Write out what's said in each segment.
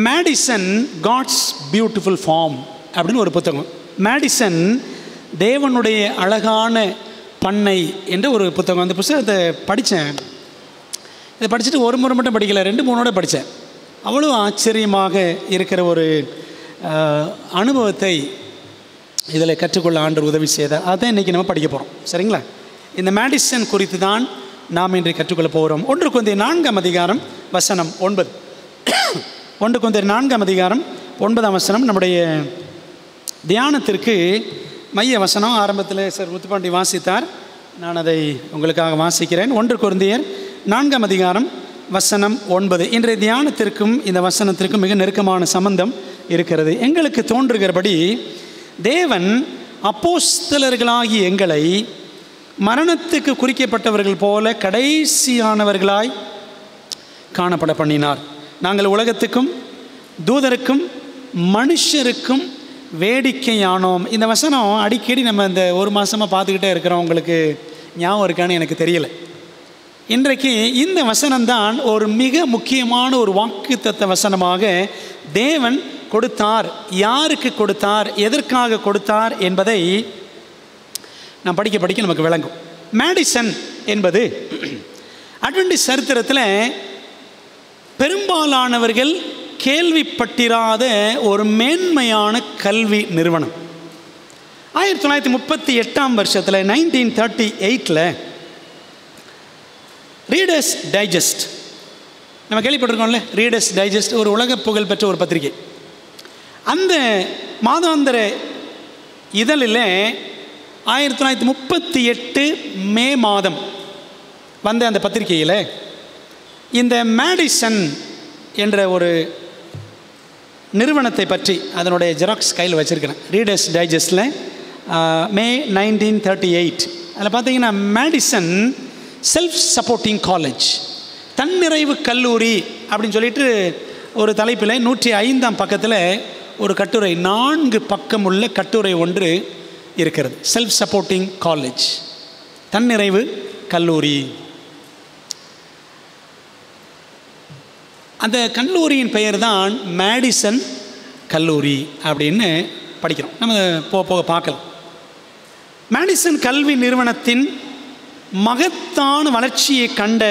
Madison God's beautiful form அப்படின்னு ஒரு புத்தகம். மேடிசன் தேவனுடைய அழகான பண்ணை என்ற ஒரு புத்தகம். அந்த புத்தகத்தை படித்தேன். இதை படிச்சுட்டு ஒரு முறை மட்டும் படிக்கலை, 2-3 படித்தேன். அவ்வளோ ஆச்சரியமாக இருக்கிற ஒரு அனுபவத்தை இதில் கற்றுக்கொள்ள ஆண்டவர் உதவி செய்தார். அதை இன்றைக்கி நம்ம படிக்க போகிறோம். சரிங்களா? இந்த மேடிசன் குறித்து தான் நாம் இன்றைக்கு கற்றுக்கொள்ள போகிறோம். 1 கொரிந்தியர் 4ஆம் அதிகாரம் வசனம் 9. 1 கொரிந்தியர் 4ஆம் அதிகாரம் 9ஆம் வசனம் நம்முடைய தியானத்திற்கு மைய வசனம். ஆரம்பத்தில் சார் முத்துப்பாண்டி வாசித்தார், நான் அதை உங்களுக்காக வாசிக்கிறேன். 1 கொரிந்தியர் 4ஆம் அதிகாரம் வசனம் 9. இன்றைய தியானத்திற்கும் இந்த வசனத்திற்கும் மிக நெருக்கமான சம்பந்தம் இருக்கிறது. எங்களுக்கு தோன்றுகிறபடி தேவன் அப்போஸ்தலர்களாகிய எங்களை மரணத்துக்கு குறிக்கப்பட்டவர்கள் போல கடைசியானவர்களாய் காணப்பட பண்ணினார். நாங்கள் உலகத்துக்கும் தூதருக்கும் மனுஷருக்கும் வேடிக்கையானோம். இந்த வசனம் அடிக்கடி நம்ம இந்த ஒரு மாதமாக பார்த்துக்கிட்டே இருக்கிறோம். உங்களுக்கு ஞாபகம் இருக்கான்னு எனக்கு தெரியலை. இன்றைக்கு இந்த வசனம்தான் ஒரு மிக முக்கியமான ஒரு வாக்குத்தத்த வசனமாக தேவன் கொடுத்தார். யாருக்கு கொடுத்தார், எதற்காக கொடுத்தார் என்பதை நான் படிக்க படிக்க நமக்கு விளங்கும். மேடிசன் என்பது அட்வென்டிஸ்ட் சரித்திரத்தில் பெரும்பாலானவர்கள் கேள்விப்பட்டிராத ஒரு மேன்மையான கல்வி நிறுவனம். 1938ஆம் வருஷத்தில் 1938 ரீடர்ஸ் டைஜஸ்ட் நம்ம கேள்விப்பட்டிருக்கோம்ல. ரீடர்ஸ் டைஜஸ்ட் ஒரு உலக புகழ் பெற்ற ஒரு பத்திரிகை. அந்த மாதாந்திர இதழில் 1938 மே மாதம் வந்த அந்த பத்திரிகையில் இந்த மேடிசன் என்ற ஒரு நிறுவனத்தை பற்றி அதனுடைய ஜெராக்ஸ் கையில் வச்சுருக்கிறேன். ரீடர்ஸ் டைஜஸ்டில் மே 1938 அதில் பார்த்தீங்கன்னா மேடிசன் செல்ஃப் சப்போர்ட்டிங் காலேஜ், தன்னிறைவு கல்லூரி அப்படின்னு சொல்லிட்டு ஒரு தலைப்பில் 105ஆம் பக்கத்தில் ஒரு கட்டுரை, 4 பக்கம் உள்ள கட்டுரை ஒன்று இருக்கிறது. செல்ஃப் சப்போர்ட்டிங் காலேஜ், தன்னிறைவு கல்லூரி. அந்த கல்லூரியின் பெயர் தான் மேடிசன் கல்லூரி அப்படின்னு படிக்கிறோம். நம்ம போக போக பார்க்கலாம். மேடிசன் கல்வி நிறுவனத்தின் மகத்தான வளர்ச்சியை கண்ட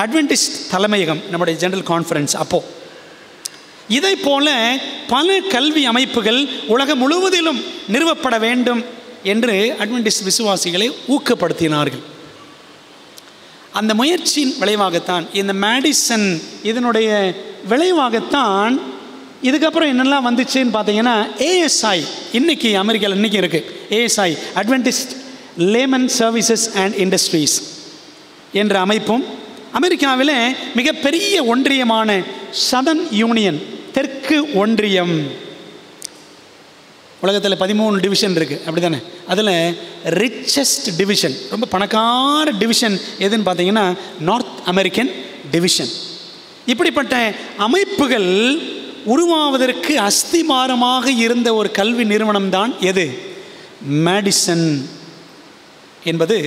அட்வென்டிஸ்ட் தலைமையகம், நம்முடைய ஜெனரல் கான்ஃபரன்ஸ், அப்போது இதை போல பல கல்வி அமைப்புகள் உலகம் முழுவதிலும் நிறுவப்பட வேண்டும் என்று அட்வென்டிஸ்ட் விசுவாசிகளை ஊக்கப்படுத்தினார்கள். அந்த முயற்சியின் விளைவாகத்தான் இந்த மேடிசன், இதனுடைய விளைவாகத்தான் இதுக்கப்புறம் என்னெல்லாம் வந்துச்சுன்னு பார்த்தீங்கன்னா ASI, இன்றைக்கி அமெரிக்காவில் இன்றைக்கி இருக்குது ASI, Adventist layman services and industries என்ற அமைப்பும், அமெரிக்காவில் மிகப்பெரிய ஒன்றியமான சதர்ன் யூனியன், தெற்கு ஒன்றியம், உலகத்தில் 13 டிவிஷன் இருக்குது அப்படி தானே. அதில் ரிச்சஸ்ட் டிவிஷன், ரொம்ப பணக்கார டிவிஷன் எதுன்னு பார்த்தீங்கன்னா நார்த் அமெரிக்கன் டிவிஷன். இப்படிப்பட்ட அமைப்புகள் உருவாவதற்கு அஸ்திமாரமாக இருந்த ஒரு கல்வி நிறுவனம் தான் எது? மேடிசன் என்பது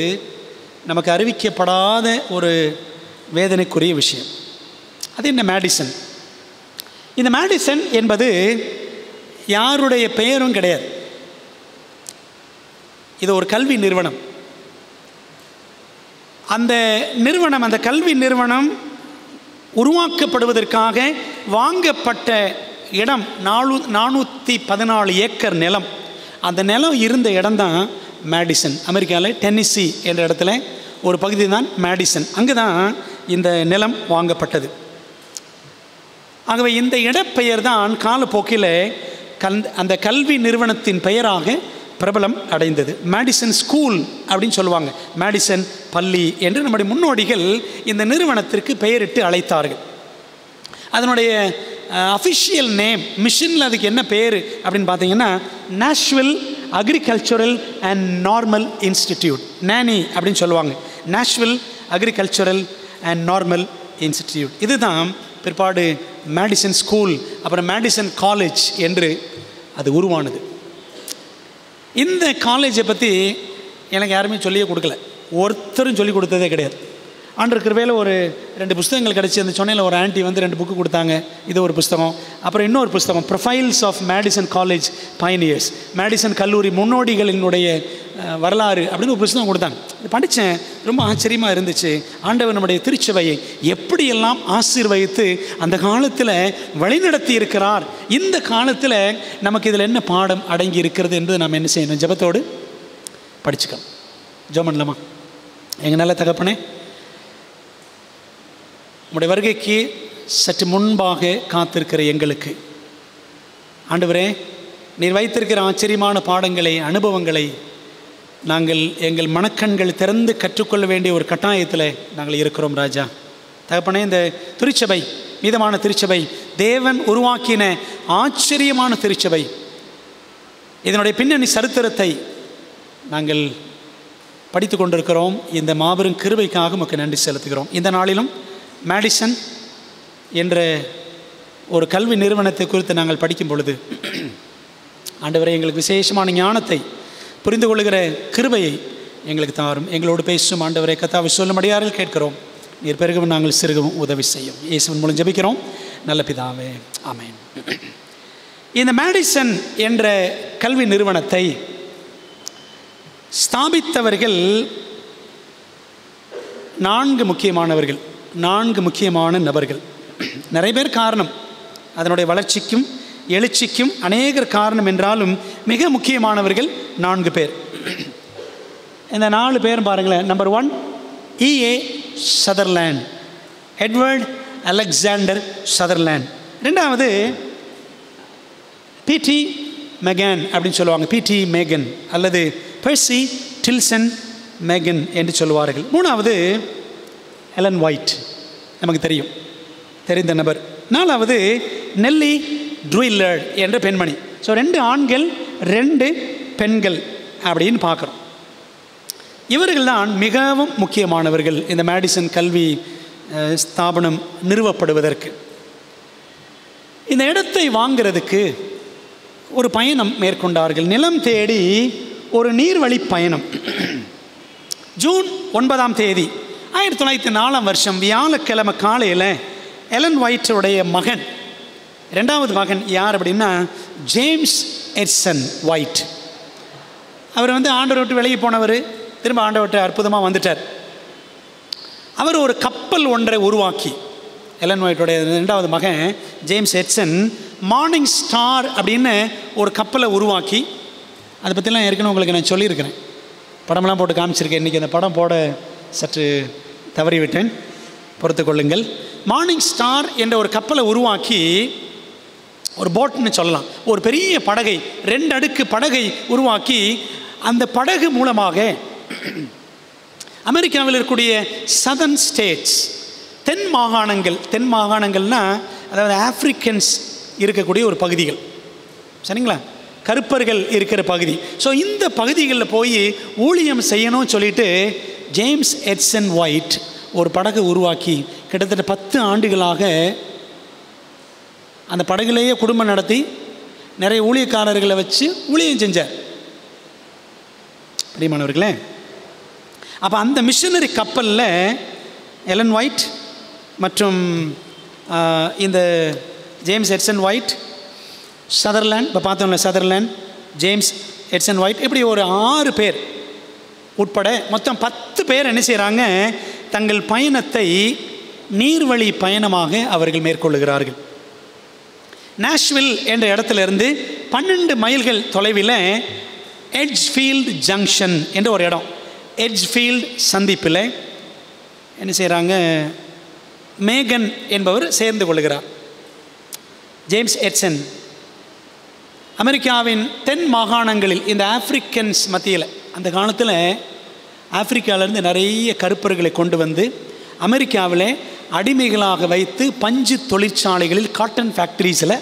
நமக்கு அறிவிக்கப்படாத ஒரு வேதனைக்குரிய விஷயம். அது என்ன மேடிசன்? இந்த மேடிசன் என்பது யாருடைய பெயரும் கிடையாது. இது ஒரு கல்வி நிறுவனம். அந்த நிறுவனம், அந்த கல்வி நிறுவனம் உருவாக்கப்படுவதற்காக வாங்கப்பட்ட இடம் 414 ஏக்கர் நிலம். அந்த நிலம் இருந்த இடம்தான் மேடிசன். அமெரிக்காவில் டென்னசி என்ற இடத்துல ஒரு பகுதி தான் மேடிசன். அங்கே தான் இந்த நிலம் வாங்கப்பட்டது. ஆகவே இந்த இடப்பெயர் தான் காலப்போக்கில் அந்த கல்வி நிறுவனத்தின் பெயராக பிரபலம் அடைந்தது. மேடிசன் ஸ்கூல் அப்படின்னு சொல்லுவாங்க, மேடிசன் பள்ளி என்று நம்முடைய முன்னோடிகள் இந்த நிறுவனத்திற்கு பெயரிட்டு அழைத்தார்கள். அதனுடைய அஃபிஷியல் நேம், மிஷனில் அதுக்கு என்ன பேர் அப்படின்னு பார்த்தீங்கன்னா Nashville agricultural and normal institute, நானி அப்படின்னு சொல்லுவாங்க. Nashville agricultural and normal institute. இதுதான் பிற்பாடு மேடிசன் ஸ்கூல், அப்புறம் மேடிசன் காலேஜ் என்று அது உருவானது. இந்த காலேஜை பற்றி எனக்கு யாருமே சொல்லியே கொடுக்கல, ஒருத்தரும் சொல்லி கொடுத்ததே கிடையாது. ஆண்டவர் கிருபையில் ஒரு 2 புத்தகங்கள் கிடச்சி. அந்த சொன்னையில் ஒரு ஆண்டி வந்து 2 புக்கு கொடுத்தாங்க. இது ஒரு புத்தகம். அப்புறம் இன்னொரு புத்தகம், profiles of Madison college pioneers, Madison கல்லூரி முன்னோடிகளினுடைய வரலாறு அப்படின்னு ஒரு புத்தகம் கொடுத்தாங்க. படித்தேன், ரொம்ப ஆச்சரியமாக இருந்துச்சு. ஆண்டவர் நம்முடைய திருச்சபையை எப்படியெல்லாம் ஆசீர்வதித்து அந்த காலத்தில் வழிநடத்தி இருக்கிறார், இந்த காலத்தில் நமக்கு இதில் என்ன பாடம் அடங்கி இருக்கிறது என்று நாம் என்ன செய்யணும்? ஜெபத்தோடு படிச்சுக்கலாம். ஜெபம் பண்ணலாமா? எங்கள் நல்ல தகப்பனே, உம்முடைய வருகைக்கு சற்று முன்பாக காத்திருக்கிற எங்களுக்கு ஆண்டவரே, நீர் வைத்திருக்கிற ஆச்சரியமான பாடங்களை, அனுபவங்களை நாங்கள் எங்கள் மனக்கண்கள் திறந்து கற்றுக்கொள்ள வேண்டிய ஒரு கட்டாயத்தில் நாங்கள் இருக்கிறோம் ராஜா. தகப்பனே, இந்த திருச்சபை, மீதமான திருச்சபை, தேவன் உருவாக்கின ஆச்சரியமான திருச்சபை, இதனுடைய பின்னணி சரித்திரத்தை நாங்கள் படித்து கொண்டிருக்கிறோம். இந்த மாபெரும் கிருபைக்காக உமக்கு நன்றி செலுத்துகிறோம். இந்த நாளிலும் மேடிசன் என்ற ஒரு கல்வி நிறுவனத்தை குறித்து நாங்கள் படிக்கும் பொழுது ஆண்டவரே, எங்களுக்கு விசேஷமான ஞானத்தை புரிந்து கொள்ளுகிற கிருபையை எங்களுக்கு தாரும். எங்களோடு பேசும் ஆண்டவரே, கர்த்தாவை சொல்லும்படியாரில் கேட்கிறோம். நீர் பெருகவும் நாங்கள் சிறுகவும் உதவி செய்யும். இயேசுவின் மூலம் ஜெபிக்கிறோம் நல்ல பிதாவே, ஆமென். இந்த மேடிசன் என்ற கல்வி நிறுவனத்தை ஸ்தாபித்தவர்கள் 4 முக்கியமானவர்கள், 4 முக்கியமான நபர்கள். நிறைய பேர் காரணம், அதனுடைய வளர்ச்சிக்கும் எழுச்சிக்கும் அநேகர் காரணம் என்றாலும் மிக முக்கியமானவர்கள் 4 பேர். இந்த 4 பேர் பாருங்களேன். Number 1, E.A. Sutherland, Edward Alexander Sutherland. 2வது P.T. மெகன் அப்படின்னு சொல்லுவாங்க, P.T. மேகன் அல்லது பெர்சி டில்சன் மேகன் என்று சொல்லுவார்கள். 3வது எலன் ஒயிட், நமக்கு தெரிந்த நபர். 4வது நெல்லி ட்ரூயில்லர்ட் என்ற பெண்மணி. ஸோ 2 ஆண்கள் 2 பெண்கள் அப்படின்னு பார்க்குறோம். இவர்கள் தான் மிகவும் முக்கியமானவர்கள் இந்த மேடிசன் கல்வி ஸ்தாபனம் நிறுவப்படுவதற்கு. இந்த இடத்தை வாங்கிறதுக்கு ஒரு பயணம் மேற்கொண்டார்கள். நிலம் தேடி ஒரு நீர்வழி பயணம். ஜூன் 9ஆம் தேதி 1904 வியாழக்கிழமை காலையில் எலன் ஒயிட்டுடைய மகன், 2வது மகன் யார் அப்படின்னா ஜேம்ஸ் எட்சன் ஒயிட். அவர் வந்து ஆண்டவர் விட்டு வெளியே போனவர், திரும்ப ஆண்டவர் விட்டு அற்புதமாக வந்துட்டார். அவர் ஒரு கப்பல் ஒன்றை உருவாக்கி, எலன் ஒயிட்டுடைய 2வது மகன் ஜேம்ஸ் எட்சன் மார்னிங் ஸ்டார் அப்படின்னு ஒரு கப்பலை உருவாக்கி, அதை பற்றிலாம் ஏற்கனவே உங்களுக்கு நான் சொல்லியிருக்கிறேன், படமெல்லாம் போட்டு காமிச்சிருக்கேன். இன்றைக்கி அந்த படம் போட சற்று தவறிவிட்டேன், பொறுத்து கொள்ளுங்கள். மார்னிங் ஸ்டார் என்ற ஒரு கப்பலை உருவாக்கி, ஒரு போட்னு சொல்லலாம், ஒரு பெரிய படகை, 2 அடுக்கு படகை உருவாக்கி, அந்த படகு மூலமாக அமெரிக்காவில் இருக்கக்கூடிய சதர்ன் ஸ்டேட்ஸ், தென் மாகாணங்கள்னால் அதாவது ஆப்பிரிக்கன்ஸ் இருக்கக்கூடிய ஒரு பகுதிகள், சரிங்களா, கருப்பர்கள் இருக்கிற பகுதி. ஸோ இந்த பகுதிகளில் போய் ஊழியம் செய்யணும்னு சொல்லிட்டு ஜேம்ஸ் எட்சன் ஒயிட் ஒரு படகை உருவாக்கி கிட்டத்தட்ட 10 ஆண்டுகளாக அந்த படகுலேயே குடும்பம் நடத்தி நிறைய ஊழியக்காரர்களை வச்சு ஊழியம் செஞ்சார். பிரியமானவர்களே, அப்போ அந்த மிஷனரி கப்பலில் எலன் ஒயிட் மற்றும் இந்த ஜேம்ஸ் எட்சன் ஒயிட், சதர்லேண்ட், இப்போ பார்த்தோம்ல சதர்லேண்ட், ஜேம்ஸ் எட்சன் ஒயிட், இப்படி ஒரு 6 பேர் உட்பட மொத்தம் 10 பேர் என்ன செய்கிறாங்க, தங்கள் பயணத்தை நீர்வழி பயணமாக அவர்கள் மேற்கொள்ளுகிறார்கள். நாஷ்வில் என்ற இடத்துலேருந்து 12 மைல்கள் தொலைவில் எட்ஜ்ஃபீல்டு ஜங்ஷன் என்ற ஒரு இடம், எட்ஜ்ஃபீல்டு சந்திப்பில் என்ன செய்கிறாங்க, மேகன் என்பவர் சேர்ந்து கொள்கிறார். ஜேம்ஸ் எட்சன் அமெரிக்காவின் தென் மாகாணங்களில் இந்த ஆப்பிரிக்கன்ஸ் மத்தியில், அந்த காலத்தில் ஆப்பிரிக்காவிலேருந்து நிறைய கருப்பர்களை கொண்டு வந்து அமெரிக்காவில் அடிமைகளாக வைத்து பஞ்சு தொழிற்சாலைகளில், காட்டன் ஃபேக்ட்ரிஸில்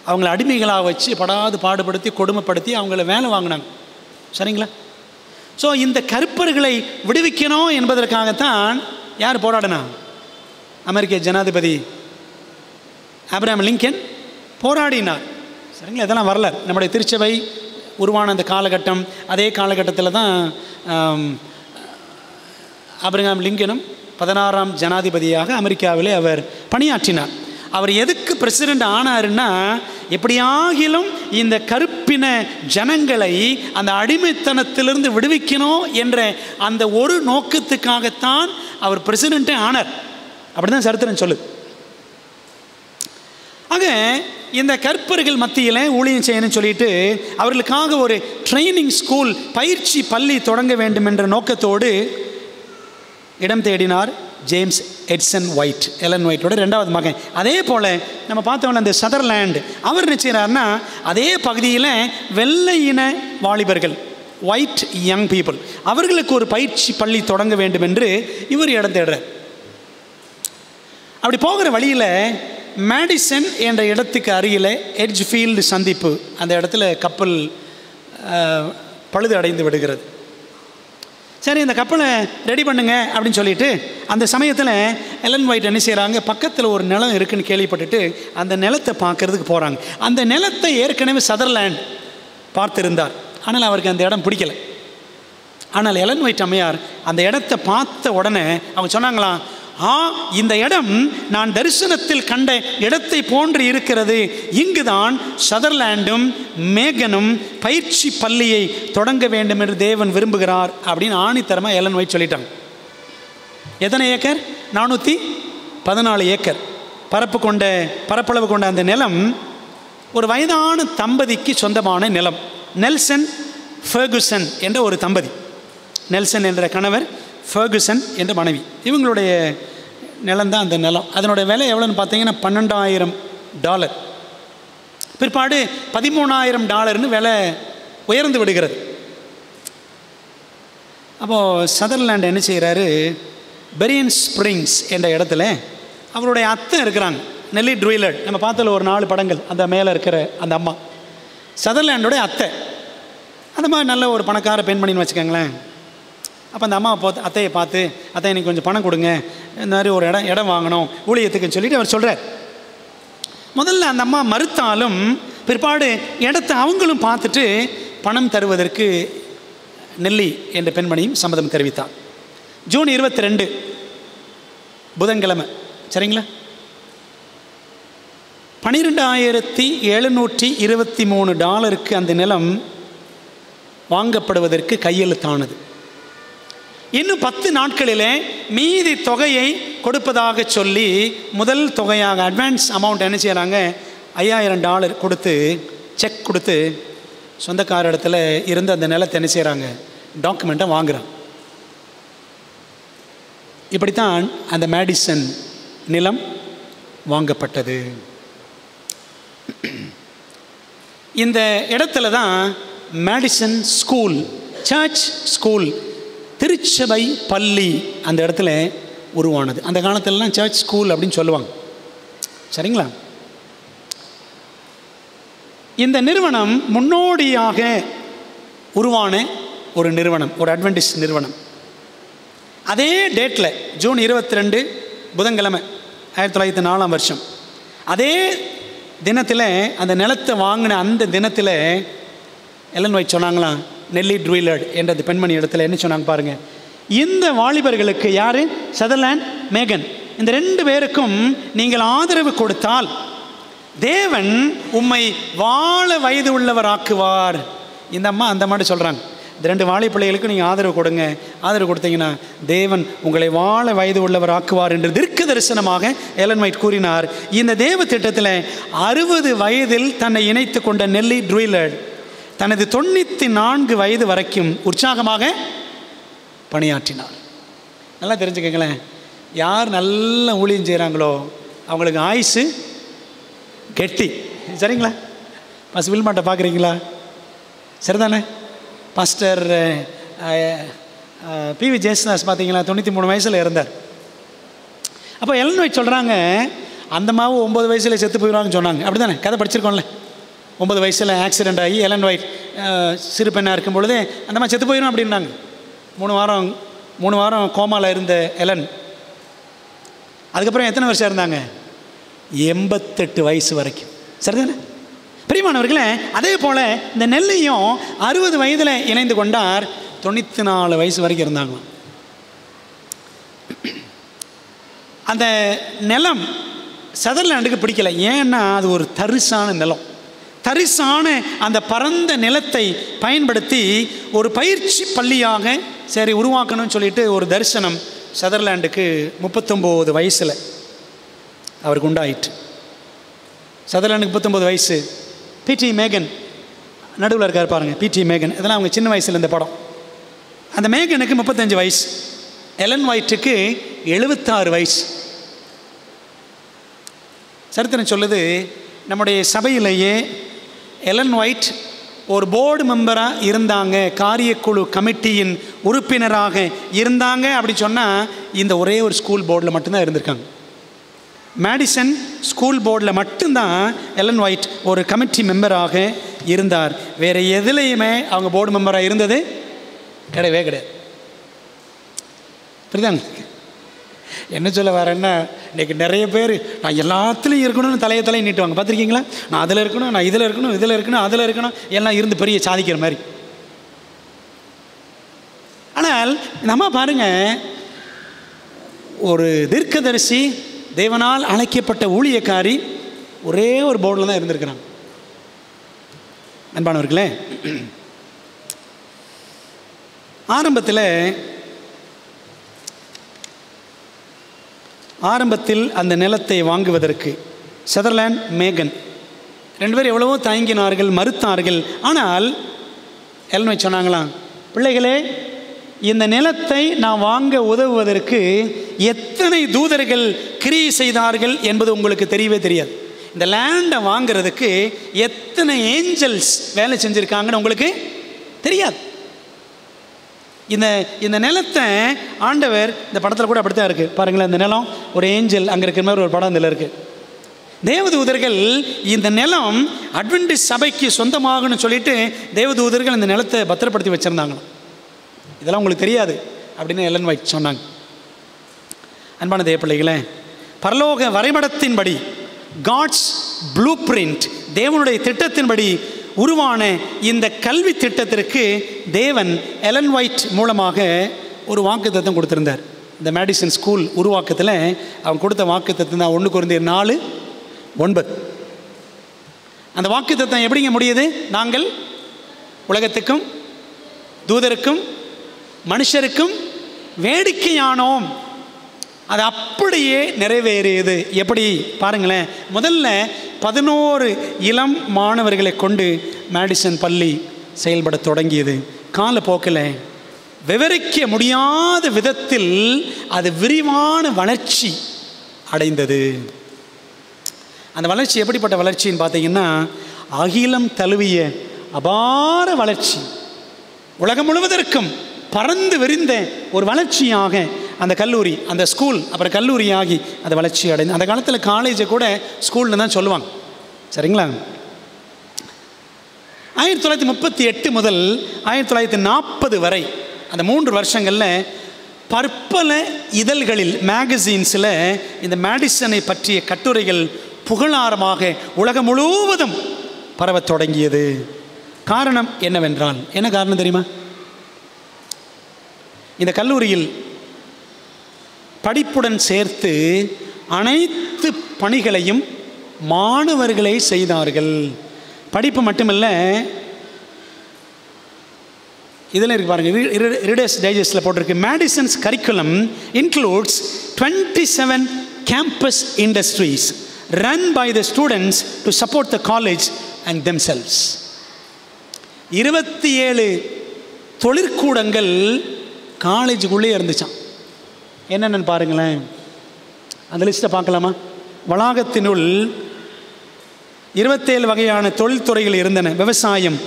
அவங்கள அடிமைகளாக வச்சு படாது பாடுபடுத்தி கொடுமைப்படுத்தி அவங்கள வேலை வாங்கினாங்க, சரிங்களா. ஸோ இந்த கருப்பர்களை விடுவிக்கணும் என்பதற்காகத்தான் யார் போராடினா, அமெரிக்க ஜனாதிபதி ஆப்ரஹாம் லிங்கன் போராடினார், சரிங்களா. இதெல்லாம் வரல. நம்முடைய திருச்சபை உருவான அந்த காலகட்டம், அதே காலகட்டத்தில் தான் ஆபிரகாம் லிங்கனும் 16ஆம் ஜனாதிபதியாக அமெரிக்காவிலே அவர் பணியாற்றினார். அவர் எதுக்கு பிரசிடெண்ட் ஆனாருன்னா, எப்படியாகிலும் இந்த கருப்பின ஜனங்களை அந்த அடிமைத்தனத்திலிருந்து விடுவிக்கணும் என்ற அந்த ஒரு நோக்கத்துக்காகத்தான் அவர் பிரசிடெண்ட்டே ஆனார். அப்படி தான் சரித்திரம் சொல்லுது. ஆக இந்த கற்பர்கள் மத்தியில் ஊழியம் செய்யணும்னு சொல்லிட்டு அவர்களுக்காக ஒரு ட்ரைனிங் ஸ்கூல், பயிற்சி பள்ளி தொடங்க வேண்டும் என்ற நோக்கத்தோடு இடம் தேடினார் ஜேம்ஸ் எட்சன் ஒயிட், எலன் ஒயிட்டோட 2வது மகன். அதே போல் நம்ம பார்த்தோம்ல அந்த சதர்லேண்ட், அவர் என்ன செய்கிறார்னா அதே பகுதியில் வெள்ளை இன வாலிபர்கள், ஒயிட் யங் பீப்புள், அவர்களுக்கு ஒரு பயிற்சி பள்ளி தொடங்க வேண்டும் என்று இவர் இடம் தேடுறார். அப்படி போகிற வழியில் மேடிசன் என்ற இடத்துக்கு அருகில் எட்ஜ்ஃபீல்டு சந்திப்பு, அந்த இடத்துல கப்பல் பழுது அடைந்து விடுகிறது. சரி, இந்த கப்பலை ரெடி பண்ணுங்க அப்படின்னு சொல்லிட்டு அந்த சமயத்தில் எலன் ஒயிட் என்ன செய்கிறாங்க, பக்கத்தில் ஒரு நிலம் இருக்குன்னு கேள்விப்பட்டுட்டு அந்த நிலத்தை பார்க்கறதுக்கு போகிறாங்க. அந்த நிலத்தை ஏற்கனவே சதர்லேண்ட் பார்த்திருந்தார், ஆனால் அவருக்கு அந்த இடம் பிடிக்கலை. ஆனால் எலன் ஒயிட் அம்மையார் அந்த இடத்தை பார்த்த உடனே அவங்க சொன்னாங்களாம், இந்த இடம் நான் தரிசனத்தில் கண்ட இடத்தை போன்று இருக்கிறது, இங்குதான் சதர்லேண்டும் மேகனும் பயிற்சி பள்ளியை தொடங்க வேண்டும் என்று தேவன் விரும்புகிறார் அப்படின்னு ஆணித்தரமாக எலன் ஒயிட் சொல்லிட்டாங்க. எத்தனை ஏக்கர்? 414 ஏக்கர் பரப்பளவு கொண்ட அந்த நிலம் ஒரு வயதான தம்பதிக்கு சொந்தமான நிலம். நெல்சன் ஃபெர்குசன் என்ற ஒரு தம்பதி, நெல்சன் என்ற கணவர், ஃபெர்குசன் என்ற மனைவி, இவங்களுடைய நிலம்தான் அந்த நிலம். அதனுடைய விலை எவ்வளோன்னு பார்த்தீங்கன்னா $12,000. பிற்பாடு $13,000 விலை உயர்ந்து விடுகிறது. அப்போது சதர்லேண்ட் என்ன செய்கிறாரு, பெரியன் ஸ்ப்ரிங்ஸ் என்ற இடத்துல அவருடைய அத்தை இருக்கிறாங்க, நெல்லி ட்ரூயிலர். நம்ம பார்த்ததில் ஒரு 4 படங்கள், அந்த மேலே இருக்கிற அந்த அம்மா சதர்லேண்டோடைய அத்தை. அந்த மாதிரி நல்ல ஒரு பணக்கார பெண்மணின்னு வச்சுக்கோங்களேன். அப்போ அந்த அத்தையை பார்த்து, அத்தை எனக்கு கொஞ்சம் பணம் கொடுங்க, இந்த மாதிரி ஒரு இடம் வாங்கணும் ஊழியத்துக்குன்னு சொல்லிட்டு அவர் சொல்கிறார். முதல்ல அந்த அம்மா மறுத்தாலும் பிற்பாடு இடத்தை அவங்களும் பார்த்துட்டு பணம் தருவதற்கு நெல்லி என்ற பெண்மணியும் சம்மதம் தெரிவித்தார். ஜூன் 22 புதன்கிழமை, சரிங்களா, $12,723 அந்த நிலம் வாங்கப்படுவதற்கு கையெழுத்தானது. இன்னும் 10 நாட்களிலே மீதி தொகையை கொடுப்பதாக சொல்லி முதல் தொகையாக அட்வான்ஸ் அமௌண்ட் என்ன செய்கிறாங்க, $5,000 கொடுத்து, செக் கொடுத்து சொந்தக்கார இடத்துல இருந்து அந்த நிலத்தை என்ன செய்கிறாங்க, டாக்குமெண்ட்டை வாங்குகிறாங்க. இப்படித்தான் அந்த மேடிசன் நிலம் வாங்கப்பட்டது. இந்த இடத்துல தான் மேடிசன் ஸ்கூல், சர்ச் ஸ்கூல், திருச்சபை பள்ளி அந்த இடத்துல உருவானது. அந்த காலத்திலலாம் சர்ச் ஸ்கூல் அப்படின்னு சொல்லுவாங்க, சரிங்களா. இந்த நிறுவனம் முன்னோடியாக உருவான ஒரு நிறுவனம், ஒரு அட்வென்டிஸ்ட் நிறுவனம். அதே டேட்டில் ஜூன் 22 புதன்கிழமை 1904 அதே தினத்தில், அந்த நிலத்தை வாங்கின அந்த தினத்தில் எலன் ஒயிட் சொன்னாங்களாம், நெல்லி ட்ரூயிலர் என்ற பெண்மணி இடத்துல என்ன சொன்னாங்க பாருங்கள், இந்த வாலிபர்களுக்கு, யார், சதர்லேண்ட், மேகன், இந்த 2 பேருக்கும் நீங்கள் ஆதரவு கொடுத்தால் தேவன் உம்மை வாழ வயது உள்ளவர் ஆக்குவார். இந்த அம்மா அந்த மாதிரி சொல்கிறாங்க, இந்த 2 வாலிப பிள்ளைகளுக்கும் நீங்கள் ஆதரவு கொடுங்க, ஆதரவு கொடுத்தீங்கன்னா தேவன் உங்களை வாழ வயது உள்ளவர் ஆக்குவார் என்று தீர்க்க தரிசனமாக எலன் ஒயிட் கூறினார். இந்த தேவ திட்டத்தில் 60 வயதில் தன்னை இணைத்து கொண்ட நெல்லி ட்ரூயிலர் தனது 94 வயது வரைக்கும் உற்சாகமாக பணியாற்றினார். நல்லா தெரிஞ்சுக்கங்களேன், யார் நல்ல ஊழியம் செய்கிறாங்களோ அவங்களுக்கு ஆயுசு கெட்டி, சரிங்களா. பாஸ்டர் வில்மாட்டை பார்க்குறீங்களா, சரிதானே. பாஸ்டர் PV ஜெயசுதாஸ் பார்த்தீங்களா, 93 வயசில் இருந்தார். அப்போ எலன் ஒயிட் சொல்கிறாங்க, அந்த மாவு 9 வயசில் செத்து போயிடுவாங்கன்னு சொன்னாங்க. அப்படி தானே, கதை படிச்சிருக்கோம்ல. 9 வயசில் ஆக்சிடெண்ட் ஆகி எலன் ஒயிட் சிறு பெண்ணாக இருக்கும் பொழுது அந்த மாதிரி செத்து போயிடும் அப்படின்னாங்க. 3 வாரம் கோமாவில் இருந்த எலன் அதுக்கப்புறம் எத்தனை வருஷம் இருந்தாங்க, 88 வயசு வரைக்கும், சரிதானே. பிரியமானவர்களே, அதே போல் இந்த நெல்லியும் 60 வயதில் இணைந்து கொண்டார், 94 வயசு வரைக்கும் இருந்தாங்களாம். அந்த நிலம் சதர்லாண்டுக்கு பிடிக்கல. ஏன்னா அது ஒரு தரிசான நிலம். தரிசான அந்த பரந்த நிலத்தை பயன்படுத்தி ஒரு பயிற்சி பள்ளியாக சரி உருவாக்கணும்னு சொல்லிட்டு ஒரு தரிசனம் சதர்லாண்டுக்கு 39 வயசில் அவருக்கு உண்டாயிற்று. சதர்லாண்டுக்கு 39 வயசு. பிடி மேகன் நடுவில் இருக்கார் பாருங்கள், பிடி மேகன். இதெல்லாம் அவங்க சின்ன வயசில் இந்த படம். அந்த மேகனுக்கு 35 வயசு, எலன் ஒயிட்டுக்கு 76 வயசு. சரித்திரம் சொல்லுது, நம்முடைய சபையிலேயே எலன் ஒயிட் ஒரு போர்டு மெம்பராக இருந்தாங்க, காரியக்குழு கமிட்டியின் உறுப்பினராக இருந்தாங்க. அப்படி சொன்னால் இந்த ஒரே ஒரு ஸ்கூல் போர்டில் மட்டும்தான் இருந்திருக்காங்க. மேடிசன் ஸ்கூல் போர்டில் மட்டும்தான் எலன் ஒயிட் ஒரு கமிட்டி மெம்பராக இருந்தார். வேறு எதுலேயுமே அவங்க போர்டு மெம்பராக இருந்தது கிடையவே கிடையாது. புரியுதாங்க என்ன சொல்ல வரேன்னா, இன்றைக்கி நிறைய பேர் நான் எல்லாத்துலேயும் இருக்கணும்னு தலையை நீட்டுவாங்க. பார்த்துருக்கீங்களா? நான் அதில் இருக்கணும், நான் இதில் இருக்கணும், இதில் இருக்கணும், அதில் இருக்கணும், எல்லாம் இருந்து பெரிய சாதிக்கிற மாதிரி. ஆனால் நம்ம பாருங்கள், ஒரு தீர்க்கதரிசி, தேவனால் அழைக்கப்பட்ட ஊழியக்காரி ஒரே ஒரு போர்டில் தான் இருந்திருக்கிறாங்க. அன்பானவர்களே, ஆரம்பத்தில் அந்த நிலத்தை வாங்குவதற்கு சதர்லாண்ட் மேகன் 2 பேர் எவ்வளவோ தயங்கினார்கள், மறுத்தார்கள். ஆனால் எலன் ஒயிட் சொன்னாங்களாம், பிள்ளைகளே, இந்த நிலத்தை நான் வாங்க உதவுவதற்கு எத்தனை தூதர்கள் கிரியை செய்தார்கள் என்பது உங்களுக்கு தெரியவே தெரியாது. இந்த லேண்டை வாங்கிறதுக்கு எத்தனை ஏஞ்சல்ஸ் வேலை செஞ்சுருக்காங்கன்னு உங்களுக்கு தெரியாது. இந்த நிலத்தை ஆண்டவர், இந்த படத்தில் கூட அப்படித்தான் இருக்குது பாருங்களேன். இந்த நிலம் ஒரு ஏஞ்சல் அங்கே இருக்கிற மாதிரி ஒரு படம் இதில் இருக்குது. தேவதூதர்கள் இந்த நிலம் அட்வென்டிஸ்ட் சபைக்கு சொந்தமாகணும்னு சொல்லிட்டு தேவதூதர்கள் இந்த நிலத்தை பத்திரப்படுத்தி வச்சுருந்தாங்களாம். இதெல்லாம் உங்களுக்கு தெரியாது அப்படின்னு எலன் ஒயிட் சொன்னாங்க. அன்பான தேவ பிள்ளைகளே, பரலோக வரைபடத்தின்படி, காட்ஸ் ப்ளூ பிரிண்ட், தேவனுடைய திட்டத்தின்படி உருவான இந்த கல்வி திட்டத்திற்கு தேவன் எலன் ஒயிட் மூலமாக ஒரு வாக்குத்தத்தம் கொடுத்திருந்தார். இந்த மேடிசன் ஸ்கூல் உருவாக்கத்தில் அவன் கொடுத்த வாக்குத்தத்தம் தான் 1 கொரிந்தியர் 4:9. அந்த வாக்குத்தத்தம் எப்படிங்க முடியுது? நாங்கள் உலகத்துக்கும் தூதருக்கும் மனுஷருக்கும் வேடிக்கையானோம். அது அப்படியே நிறைவேறியது. எப்படி பாருங்களேன். முதல்ல 11 இளம் மாணவர்களை கொண்டு மேடிசன் பள்ளி செயல்பட தொடங்கியது. காலப்போக்கில் விவரிக்க முடியாத விதத்தில் அது விரிவான வளர்ச்சி அடைந்தது. அந்த வளர்ச்சி எப்படிப்பட்ட வளர்ச்சின்னு பார்த்தீங்கன்னா, அகிலம் தழுவிய அபார வளர்ச்சி, உலகம் முழுவதற்கும் பறந்து விரிந்த ஒரு வளர்ச்சியாக அந்த கல்லூரி, அந்த ஸ்கூல், அப்புறம் கல்லூரியாகி அந்த வளர்ச்சி அடைந்து, அந்த காலத்தில் காலேஜை கூட ஸ்கூல்னு தான் சொல்லுவாங்க. சரிங்களா? 1938 முதல் 1940 வரை அந்த 3 வருஷங்களில் பற்பல இதழ்களில், மேகசீன்ஸில் இந்த மேடிசனை பற்றிய கட்டுரைகள் புகழாரமாக உலகம் முழுவதும் பரவத் தொடங்கியது. காரணம் என்னவென்றால், என்ன காரணம் தெரியுமா? இந்த கல்லூரியில் படிப்புடன் சேர்த்து அனைத்து பணிகளையும் மாணவர்களே செய்தார்கள். படிப்பு மட்டுமல்ல, இதில் இருக்கு பாருங்கள், ரீடர்ஸ் டைஜஸ்டில் போட்டிருக்கு, Madison's curriculum includes 27 campus industries run by the students to support the college and themselves. 27 தொழிற்கூடங்கள் காலேஜுக்குள்ளே இருந்துச்சான். என்னென்னு பாருங்களேன், அந்த லிஸ்ட்டை பார்க்கலாமா? வளாகத்தினுள் 27 வகையான தொழில்துறைகள் இருந்தன. விவசாயம்,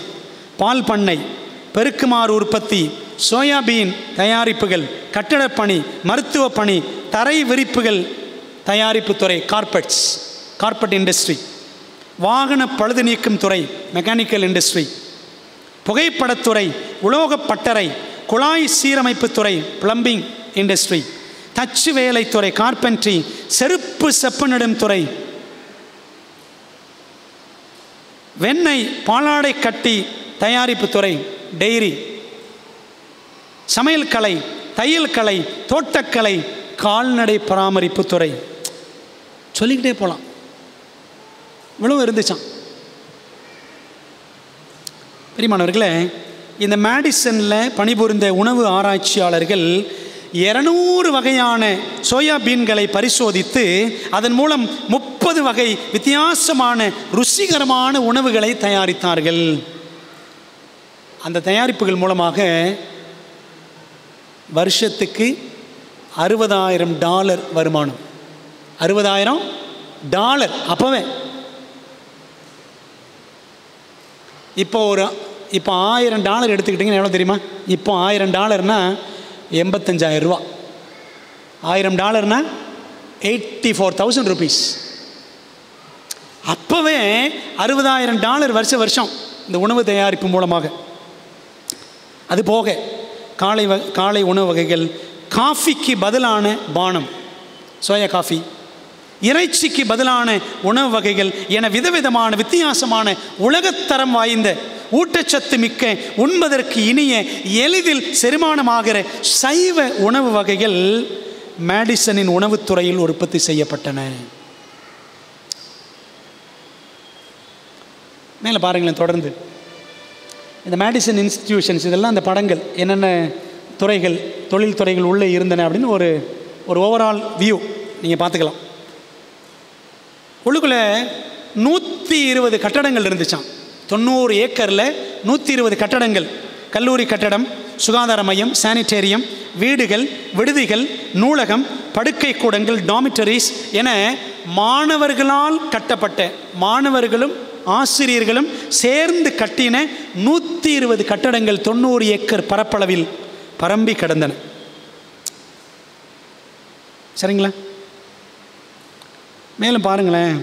பால் பண்ணை, பெருக்குமாறு உற்பத்தி, சோயாபீன் தயாரிப்புகள், கட்டடப்பணி, மருத்துவ பணி, தரை விரிப்புகள் தயாரிப்பு துறை, கார்பெட் இண்டஸ்ட்ரி, வாகன பழுது நீக்கும் துறை, மெக்கானிக்கல் இண்டஸ்ட்ரி, புகைப்படத்துறை, உலோகப் பட்டறை, குழாய் சீரமைப்பு துறை, பிளம்பிங் இண்டஸ்ட்ரி, தச்சு வேலைத்துறை, கார்பென்ட்ரி, செருப்பு செப்பனிடும் துறை, வெண்ணெய் பாலாடை கட்டி தயாரிப்பு துறை, டெய்ரி, சமையல் கலை, தையல் கலை, தோட்டக்கலை, கால்நடை பராமரிப்புத்துறை, சொல்லிக்கிட்டே போகலாம். இவ்வளவு இருந்துச்சான். பிரியமானவர்களே, இந்த மேடிசனில் பணிபுரிந்த உணவு ஆராய்ச்சியாளர்கள் 200 வகையான சோயாபீன்களை பரிசோதித்து அதன் மூலம் 30 வகை வித்தியாசமான ருசிகரமான உணவுகளை தயாரித்தார்கள். அந்த தயாரிப்புகள் மூலமாக வருஷத்துக்கு $60,000 வருமானம். $60,000 அப்போவே. இப்போ $1,000 எடுத்துக்கிட்டிங்கன்னா எவ்வளோ தெரியுமா? இப்போ $1,000னா 85,000 ரூபா. $1,000னா 84,000 rupees. அப்போவே $60,000 வருஷம் இந்த உணவு தயாரிப்பு மூலமாக. அது போக காலை உணவு வகைகள், காஃபிக்கு பதிலான பானம் சோயா காஃபி, இறைச்சிக்கு பதிலான உணவு வகைகள் என விதவிதமான வித்தியாசமான உலகத்தரம் வாய்ந்த ஊட்டச்சத்து மிக்க உண்பதற்கு இனிய எளிதில் செரிமானமாகிற சைவ உணவு வகைகள் மேடிசனின் உணவுத்துறையில் உற்பத்தி செய்யப்பட்டன. மேலே பாருங்களேன், தொடர்ந்து இந்த மேடிசன் இன்ஸ்டிடியூஷன்ஸ் இதெல்லாம் அந்த படங்கள் என்னென்ன துறைகள், தொழில் துறைகள் உள்ளே இருந்தன அப்படின்னு ஒரு ஓவரால் வியூ நீங்கள் பார்த்துக்கலாம். உள்ளுக்குள்ளே 120 கட்டடங்கள் இருந்துச்சான். 90 ஏக்கரில் 120 கட்டடங்கள். கல்லூரி கட்டடம், சுகாதார மையம், சானிட்டேரியம், வீடுகள், விடுதிகள், நூலகம், படுக்கை கூடங்கள், டாமிட்டரிஸ் என மாணவர்களால் கட்டப்பட்ட, மாணவர்களும் ஆசிரியர்களும் சேர்ந்து கட்டின 120 கட்டடங்கள் 90 ஏக்கர் பரப்பளவில் பரம்பி கிடந்தன. சரிங்களா? மேலும் பாருங்களேன்,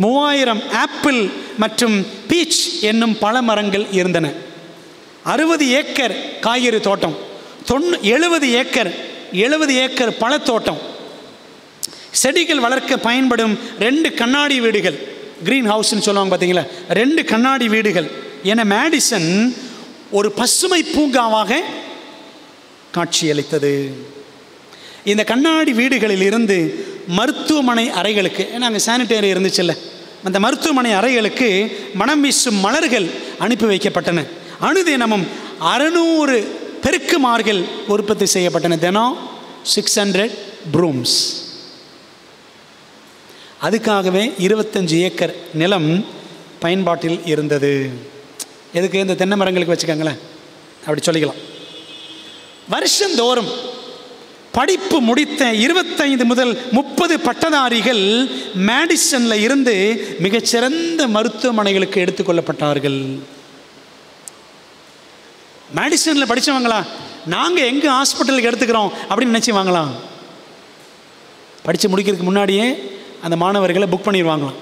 3000 ஆப்பிள் மற்றும் பீச் என்னும் பழ மரங்கள் இருந்தன. 60 ஏக்கர் காய்கறி தோட்டம், 70 ஏக்கர் பழத்தோட்டம், செடிகள் வளர்க்க பயன்படும் 2 கண்ணாடி வீடுகள், கிரீன் ஹவுஸ்ன்னு சொல்லுவாங்க பார்த்தீங்களா, 2 கண்ணாடி வீடுகள் என மேடிசன் ஒரு பசுமை பூங்காவாக காட்சியளித்தது. இந்த கண்ணாடி வீடுகளில் இருந்து மருத்துவமனை அறைகளுக்கு, ஏன்னா அங்கே சானிட்டரி இருந்துச்சுல்ல, அந்த மருத்துவமனை அறைகளுக்கு மனம் வீசும் மலர்கள் அனுப்பி வைக்கப்பட்டன. அனுதினமும் 600 பெருக்குமார்கள் உற்பத்தி செய்யப்பட்டன. தினம் 600 ப்ரூம்ஸ். அதுக்காகவே 25 ஏக்கர் நிலம் பயன்பாட்டில் இருந்தது. எதுக்கு? இந்த தென்னை மரங்களுக்கு வச்சுக்கோங்களேன், அப்படி சொல்லிக்கலாம். வருஷந்தோறும் படிப்பு முடித்த 25 முதல் 30 பட்டதாரிகள் மேடிசனில் இருந்து மிகச்சிறந்த மருத்துவமனைகளுக்கு எடுத்துக்கொள்ளப்பட்டார்கள். மேடிசனில் படித்தவங்களா நாங்கள் எங்கே ஹாஸ்பிட்டலுக்கு எடுத்துக்கிறோம் அப்படின்னு நினச்சி வாங்கலாம். படித்து முடிக்கிறதுக்கு முன்னாடியே அந்த மாணவர்களை புக் பண்ணிடுவாங்களாம்.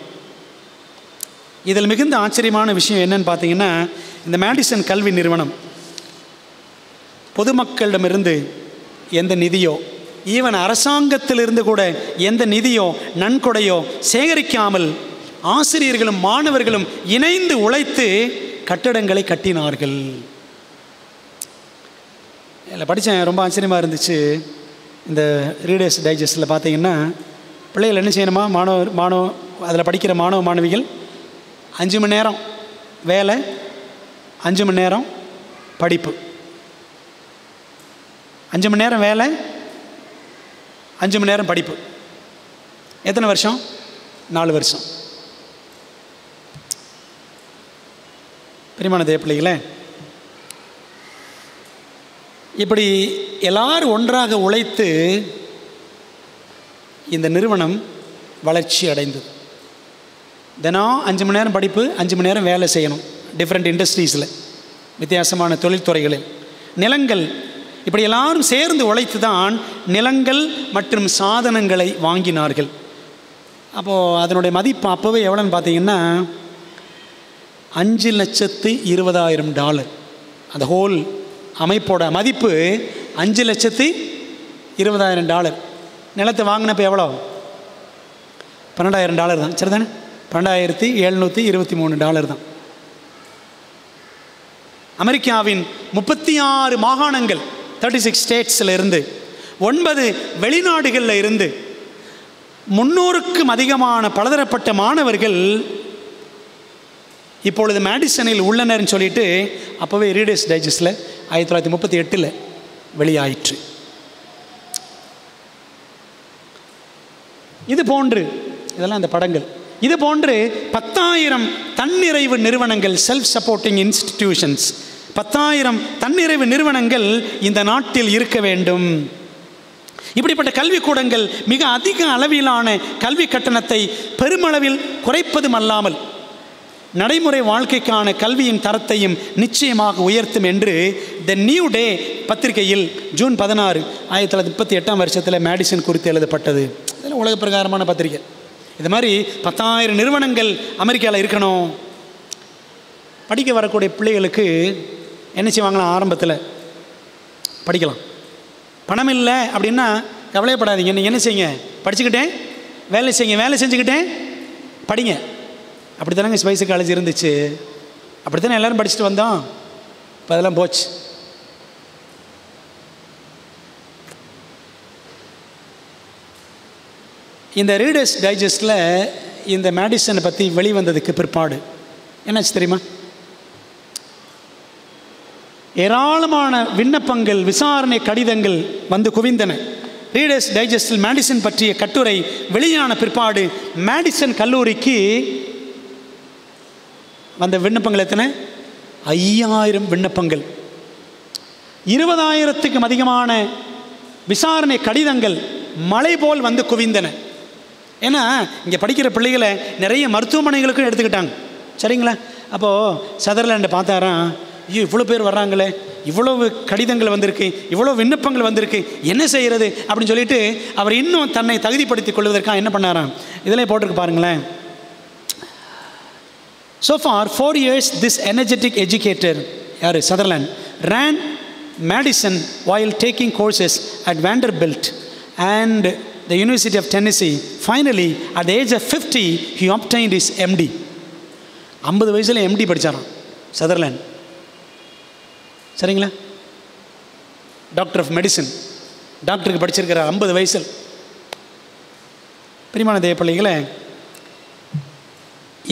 இதில் மிகுந்த ஆச்சரியமான விஷயம் என்னன்னு பார்த்தீங்கன்னா, இந்த மேடிசன் கல்வி நிறுவனம் பொதுமக்களிடமிருந்து எந்த நிதியோ, ஈவன் அரசாங்கத்திலிருந்து கூட எந்த நிதியோ நன்கொடையோ சேகரிக்காமல் ஆசிரியர்களும் மாணவர்களும் இணைந்து உழைத்து கட்டடங்களை கட்டினார்கள். இதில் படித்தேன், ரொம்ப ஆச்சரியமாக இருந்துச்சு. இந்த ரீடர்ஸ் டைஜஸ்டில் பார்த்தீங்கன்னா, பிள்ளைகள் என்ன செய்யணுமா, அதில் படிக்கிற மாணவ மாணவிகள் 5 மணி நேரம் வேலை, 5 மணி நேரம் படிப்பு. 5 மணி நேரம் வேலை, 5 மணி நேரம் படிப்பு. எத்தனை வருஷம்? 4 வருஷம். பிரியமான தேவ பிள்ளைகளே, இப்படி எல்லாரும் ஒன்றாக உழைத்து இந்த நிறுவனம் வளர்ச்சி அடைந்தது. தினம் 5 மணி நேரம் படிப்பு, 5 மணி நேரம் வேலை செய்யணும். டிஃப்ரெண்ட் இண்டஸ்ட்ரீஸில், வித்தியாசமான தொழில்துறைகளில். நிலங்கள், இப்படி எல்லாரும் சேர்ந்து உழைத்து தான் நிலங்கள் மற்றும் சாதனங்களை வாங்கினார்கள். அப்போது அதனுடைய மதிப்பு அப்போவே எவ்வளோன்னு பார்த்தீங்கன்னா $5,20,000. அந்த ஹோல் அமைப்போட மதிப்பு $5,20,000. நிலத்தை வாங்கினப்போ எவ்வளோ? $12,000 தான். சரி தானே? $12,723 தான். அமெரிக்காவின் 36 மாகாணங்கள் 36 ஸ்டேட்ஸில் இருந்து 9 வெளிநாடுகளில் இருந்து 300க்கும் அதிகமான பலதரப்பட்ட மாணவர்கள் இப்பொழுது மேடிசனில் உள்ளனர்னு சொல்லிட்டு அப்போவே ரீடர்ஸ் டைஜஸ்டில் 1938 வெளியாயிற்று. இது போன்று இதெல்லாம் அந்த படங்கள். இது போன்று 10,000 தன்னிறைவு நிறுவனங்கள், செல்ஃப் சப்போர்ட்டிங் இன்ஸ்டிடியூஷன்ஸ், 10,000 தன்னிறைவு நிறுவனங்கள் இந்த நாட்டில் இருக்க வேண்டும். இப்படிப்பட்ட கல்விக்கூடங்கள் மிக அதிக அளவிலான கல்வி கட்டணத்தை பெருமளவில் குறைப்பதும் அல்லாமல் நடைமுறை வாழ்க்கைக்கான கல்வியின் தரத்தையும் நிச்சயமாக உயர்த்தும் என்று த நியூ டே பத்திரிகையில் ஜூன் 16, 1938 வருஷத்தில் மேடிசன் குறித்து எழுதப்பட்டது. இதெல்லாம் உலக பிரகாரமான பத்திரிகை. இது மாதிரி 10,000 நிறுவனங்கள் அமெரிக்காவில் இருக்கணும். படிக்க வரக்கூடிய பிள்ளைகளுக்கு என்ன செய்வாங்களாம், ஆரம்பத்தில் படிக்கலாம். பணம் இல்லை அப்படின்னா கவலைப்படாதீங்க, நீங்கள் என்ன செய்யுங்க, படிச்சுக்கிட்டேன் வேலை செய்யுங்க, வேலை செஞ்சுக்கிட்டேன் படிங்க. அப்படி தானங்க ஸ்பைஸ் காலேஜ் இருந்துச்சு, அப்படி தானே எல்லோரும் படிச்சுட்டு வந்தோம். இப்போ அதெல்லாம் போச்சு. இந்த ரீடர்ஸ் டைஜஸ்டில் இந்த மேடிசனை பற்றி வெளிவந்ததுக்கு பிற்பாடு என்னாச்சு தெரியுமா? ஏராளமான விண்ணப்பங்கள், விசாரணை கடிதங்கள் வந்து குவிந்தன. ரீடர்ஸ் டைஜஸ்டில் மேடிசன் பற்றிய கட்டுரை வெளியான பிற்பாடு மேடிசன் கல்லூரிக்கு வந்த விண்ணப்பங்கள் எத்தனை? 5,000 விண்ணப்பங்கள், 20,000க்கும் அதிகமான விசாரணை கடிதங்கள் மலை போல் வந்து குவிந்தன. ஏன்னா இங்கே படிக்கிற பிள்ளைகளை நிறைய மருத்துவமனைகளுக்கும் எடுத்துக்கிட்டாங்க. சரிங்களா? அப்போது சதர்லாண்டை பார்த்தாராம், ஐயோ இவ்வளோ பேர் வர்றாங்களே, இவ்வளவு கடிதங்கள் வந்திருக்கு, இவ்வளோ விண்ணப்பங்கள் வந்திருக்கு, என்ன செய்கிறது அப்படின்னு சொல்லிட்டு அவர் இன்னும் தன்னை தகுதிப்படுத்திக் கொள்வதற்காக என்ன பண்ணாராம், இதில் போட்டிருக்கு பாருங்களேன். So for 4 years, this energetic educator, யார், Sutherland, ran Madison while taking courses at Vanderbilt and the University of Tennessee. Finally, at the age of 50, he obtained his MD. 50 வயசில் MD படித்தாராம் சதர்லாண்ட். சரிங்களா? டாக்டர் ஆஃப் மெடிசன், டாக்டருக்கு படிச்சிருக்கிறார் 50 வயசில். பிரியமான தேவ பிள்ளைகளே,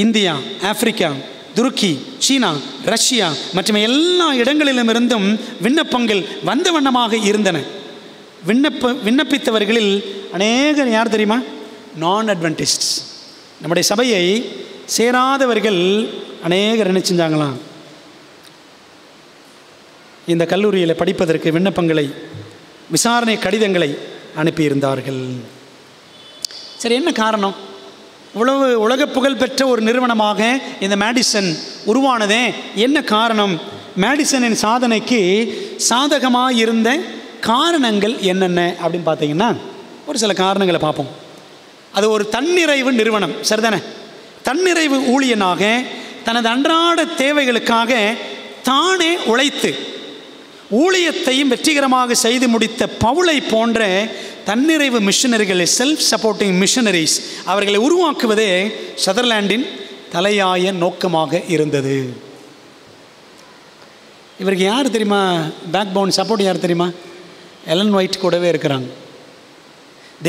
India, Africa, துருக்கி, சீனா, Russia மற்றும் எல்லா இடங்களிலுமிருந்தும் விண்ணப்பங்கள் வந்த வண்ணமாக இருந்தன. விண்ணப்பித்தவர்களில் அநேகர் யார் தெரியுமா? நான் அட்வென்டிஸ்ட்ஸ். நம்முடைய சபையை சேராதவர்கள் அநேகர் என்ன செஞ்சாங்களாம், இந்த கல்லூரியில் படிப்பதற்கு விண்ணப்பங்களை, விசாரணை கடிதங்களை அனுப்பியிருந்தார்கள். சரி, என்ன காரணம்? இவ்வளவு உலக புகழ் பெற்ற ஒரு நிறுவனமாக இந்த மேடிசன் உருவானதே என்ன காரணம்? மேடிசனின் சாதனைக்கு சாதகமாக இருந்த காரணங்கள் என்னென்ன அப்படின்னு பார்த்தீங்கன்னா, ஒரு சில காரணங்களை பார்ப்போம். அது ஒரு தன்னிறைவு நிறுவனம், சரிதானே? தன்னிறைவு ஊழியனாக தனது அன்றாட தேவைகளுக்காக தானே உழைத்து ஊழியத்தையும் வெற்றிகரமாக செய்து முடித்த பவுலை போன்ற தன்னிறைவு மிஷனரிகளை, செல்ஃப் சப்போர்ட்டிங் மிஷனரிஸ், அவர்களை உருவாக்குவதே சதர்லாண்டின் தலையாய நோக்கமாக இருந்தது. இவருக்கு யார் தெரியுமா பேக் போன் சப்போர்ட்? யார் தெரியுமா? எலன் ஒயிட் கூடவே இருக்கிறாங்க.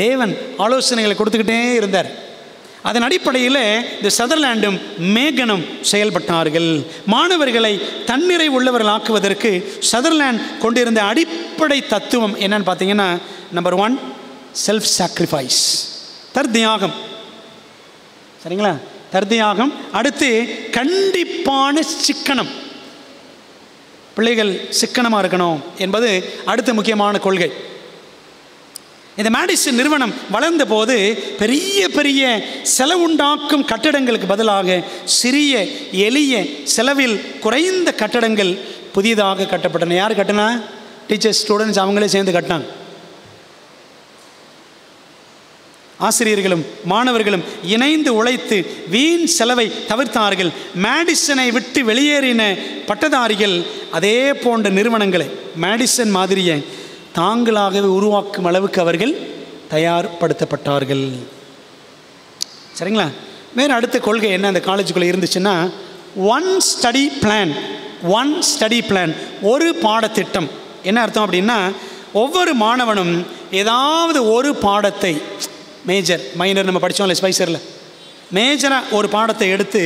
தேவன் ஆலோசனைகளை கொடுத்துக்கிட்டே இருந்தார். அதன் அடிப்படையில் இந்த சதர்லாண்டும் மேகனும் செயல்பட்டார்கள். மாணவர்களை தன்னிறை உள்ளவர்கள் ஆக்குவதற்கு சதர்லாண்ட் கொண்டிருந்த அடிப்படை தத்துவம் என்னன்னு பார்த்தீங்கன்னா, நம்பர் 1, செல்ஃப் சாக்ரிஃபைஸ், தர்த்தியாகம். சரிங்களா? தர்த்தியாகம். அடுத்து கண்டிப்பான சிக்கனம், பிள்ளைகள் சிக்கனமாக இருக்கணும் என்பது அடுத்த முக்கியமான கொள்கை. இந்த மேடிசன் நிறுவனம் வளர்ந்த போது பெரிய பெரிய செலவுண்டாக்கும் கட்டடங்களுக்கு பதிலாக சிறிய எளிய செலவில் குறைந்த கட்டடங்கள் புதிதாக கட்டப்பட்டன. யார் கட்டினா? டீச்சர்ஸ், ஸ்டூடெண்ட்ஸ் அவங்களே சேர்ந்து கட்டினாங்க. ஆசிரியர்களும் மாணவர்களும் இணைந்து உழைத்து வீண் செலவை தவிர்த்தார்கள். மேடிசனை விட்டு வெளியேறின பட்டதாரிகள் அதே போன்ற நிறுவனங்களை மேடிசன் மாதிரியை தாங்களாகவே உருவாக்கும் அளவுக்கு அவர்கள் தயார்படுத்தப்பட்டார்கள். சரிங்களா? வேறு அடுத்த கொள்கை என்ன அந்த காலேஜுக்குள்ளே இருந்துச்சுன்னா, ஒன் ஸ்டடி பிளான், ஒரு பாடத்திட்டம். என்ன அர்த்தம் அப்படின்னா, ஒவ்வொரு மாணவனும் ஏதாவது ஒரு பாடத்தை, மேஜர் மைனர் நம்ம படித்தோம்ல ஸ்பைசரில், மேஜராக ஒரு பாடத்தை எடுத்து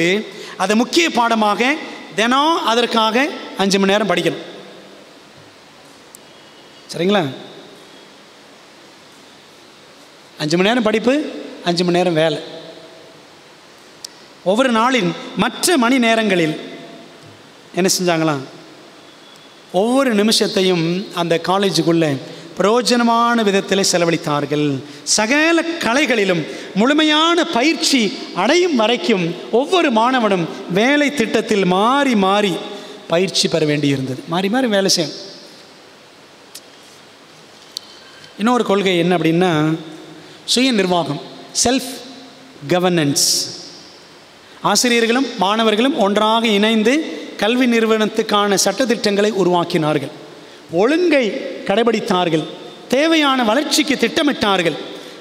அதை முக்கிய பாடமாக தினம் அதற்காக 5 மணி நேரம் படிக்கணும். சரிங்களா? 5 மணி நேரம் படிப்பு, 5 மணி நேரம் வேலை. ஒவ்வொரு நாளின் மற்ற மணி நேரங்களில் என்ன செஞ்சாங்களாம், ஒவ்வொரு நிமிஷத்தையும் அந்த காலேஜுக்குள்ளே பிரயோஜனமான விதத்தில் செலவழித்தார்கள். சகல கலைகளிலும் முழுமையான பயிற்சி அடையும் வரைக்கும் ஒவ்வொரு மாணவனும் வேலை திட்டத்தில் மாறி மாறி பயிற்சி பெற வேண்டியிருந்தது. மாறி மாறி வேலை செய்யும். இன்னொரு கொள்கை என்ன அப்படின்னா, சுய நிர்வாகம், செல்ஃப் கவர்னன்ஸ். ஆசிரியர்களும் மாணவர்களும் ஒன்றாக இணைந்து கல்வி நிறுவனத்துக்கான சட்டத்திட்டங்களை உருவாக்கினார்கள். ஒழுங்கை கடைபிடித்தார்கள். தேவையான வளர்ச்சிக்கு திட்டமிட்டார்கள்.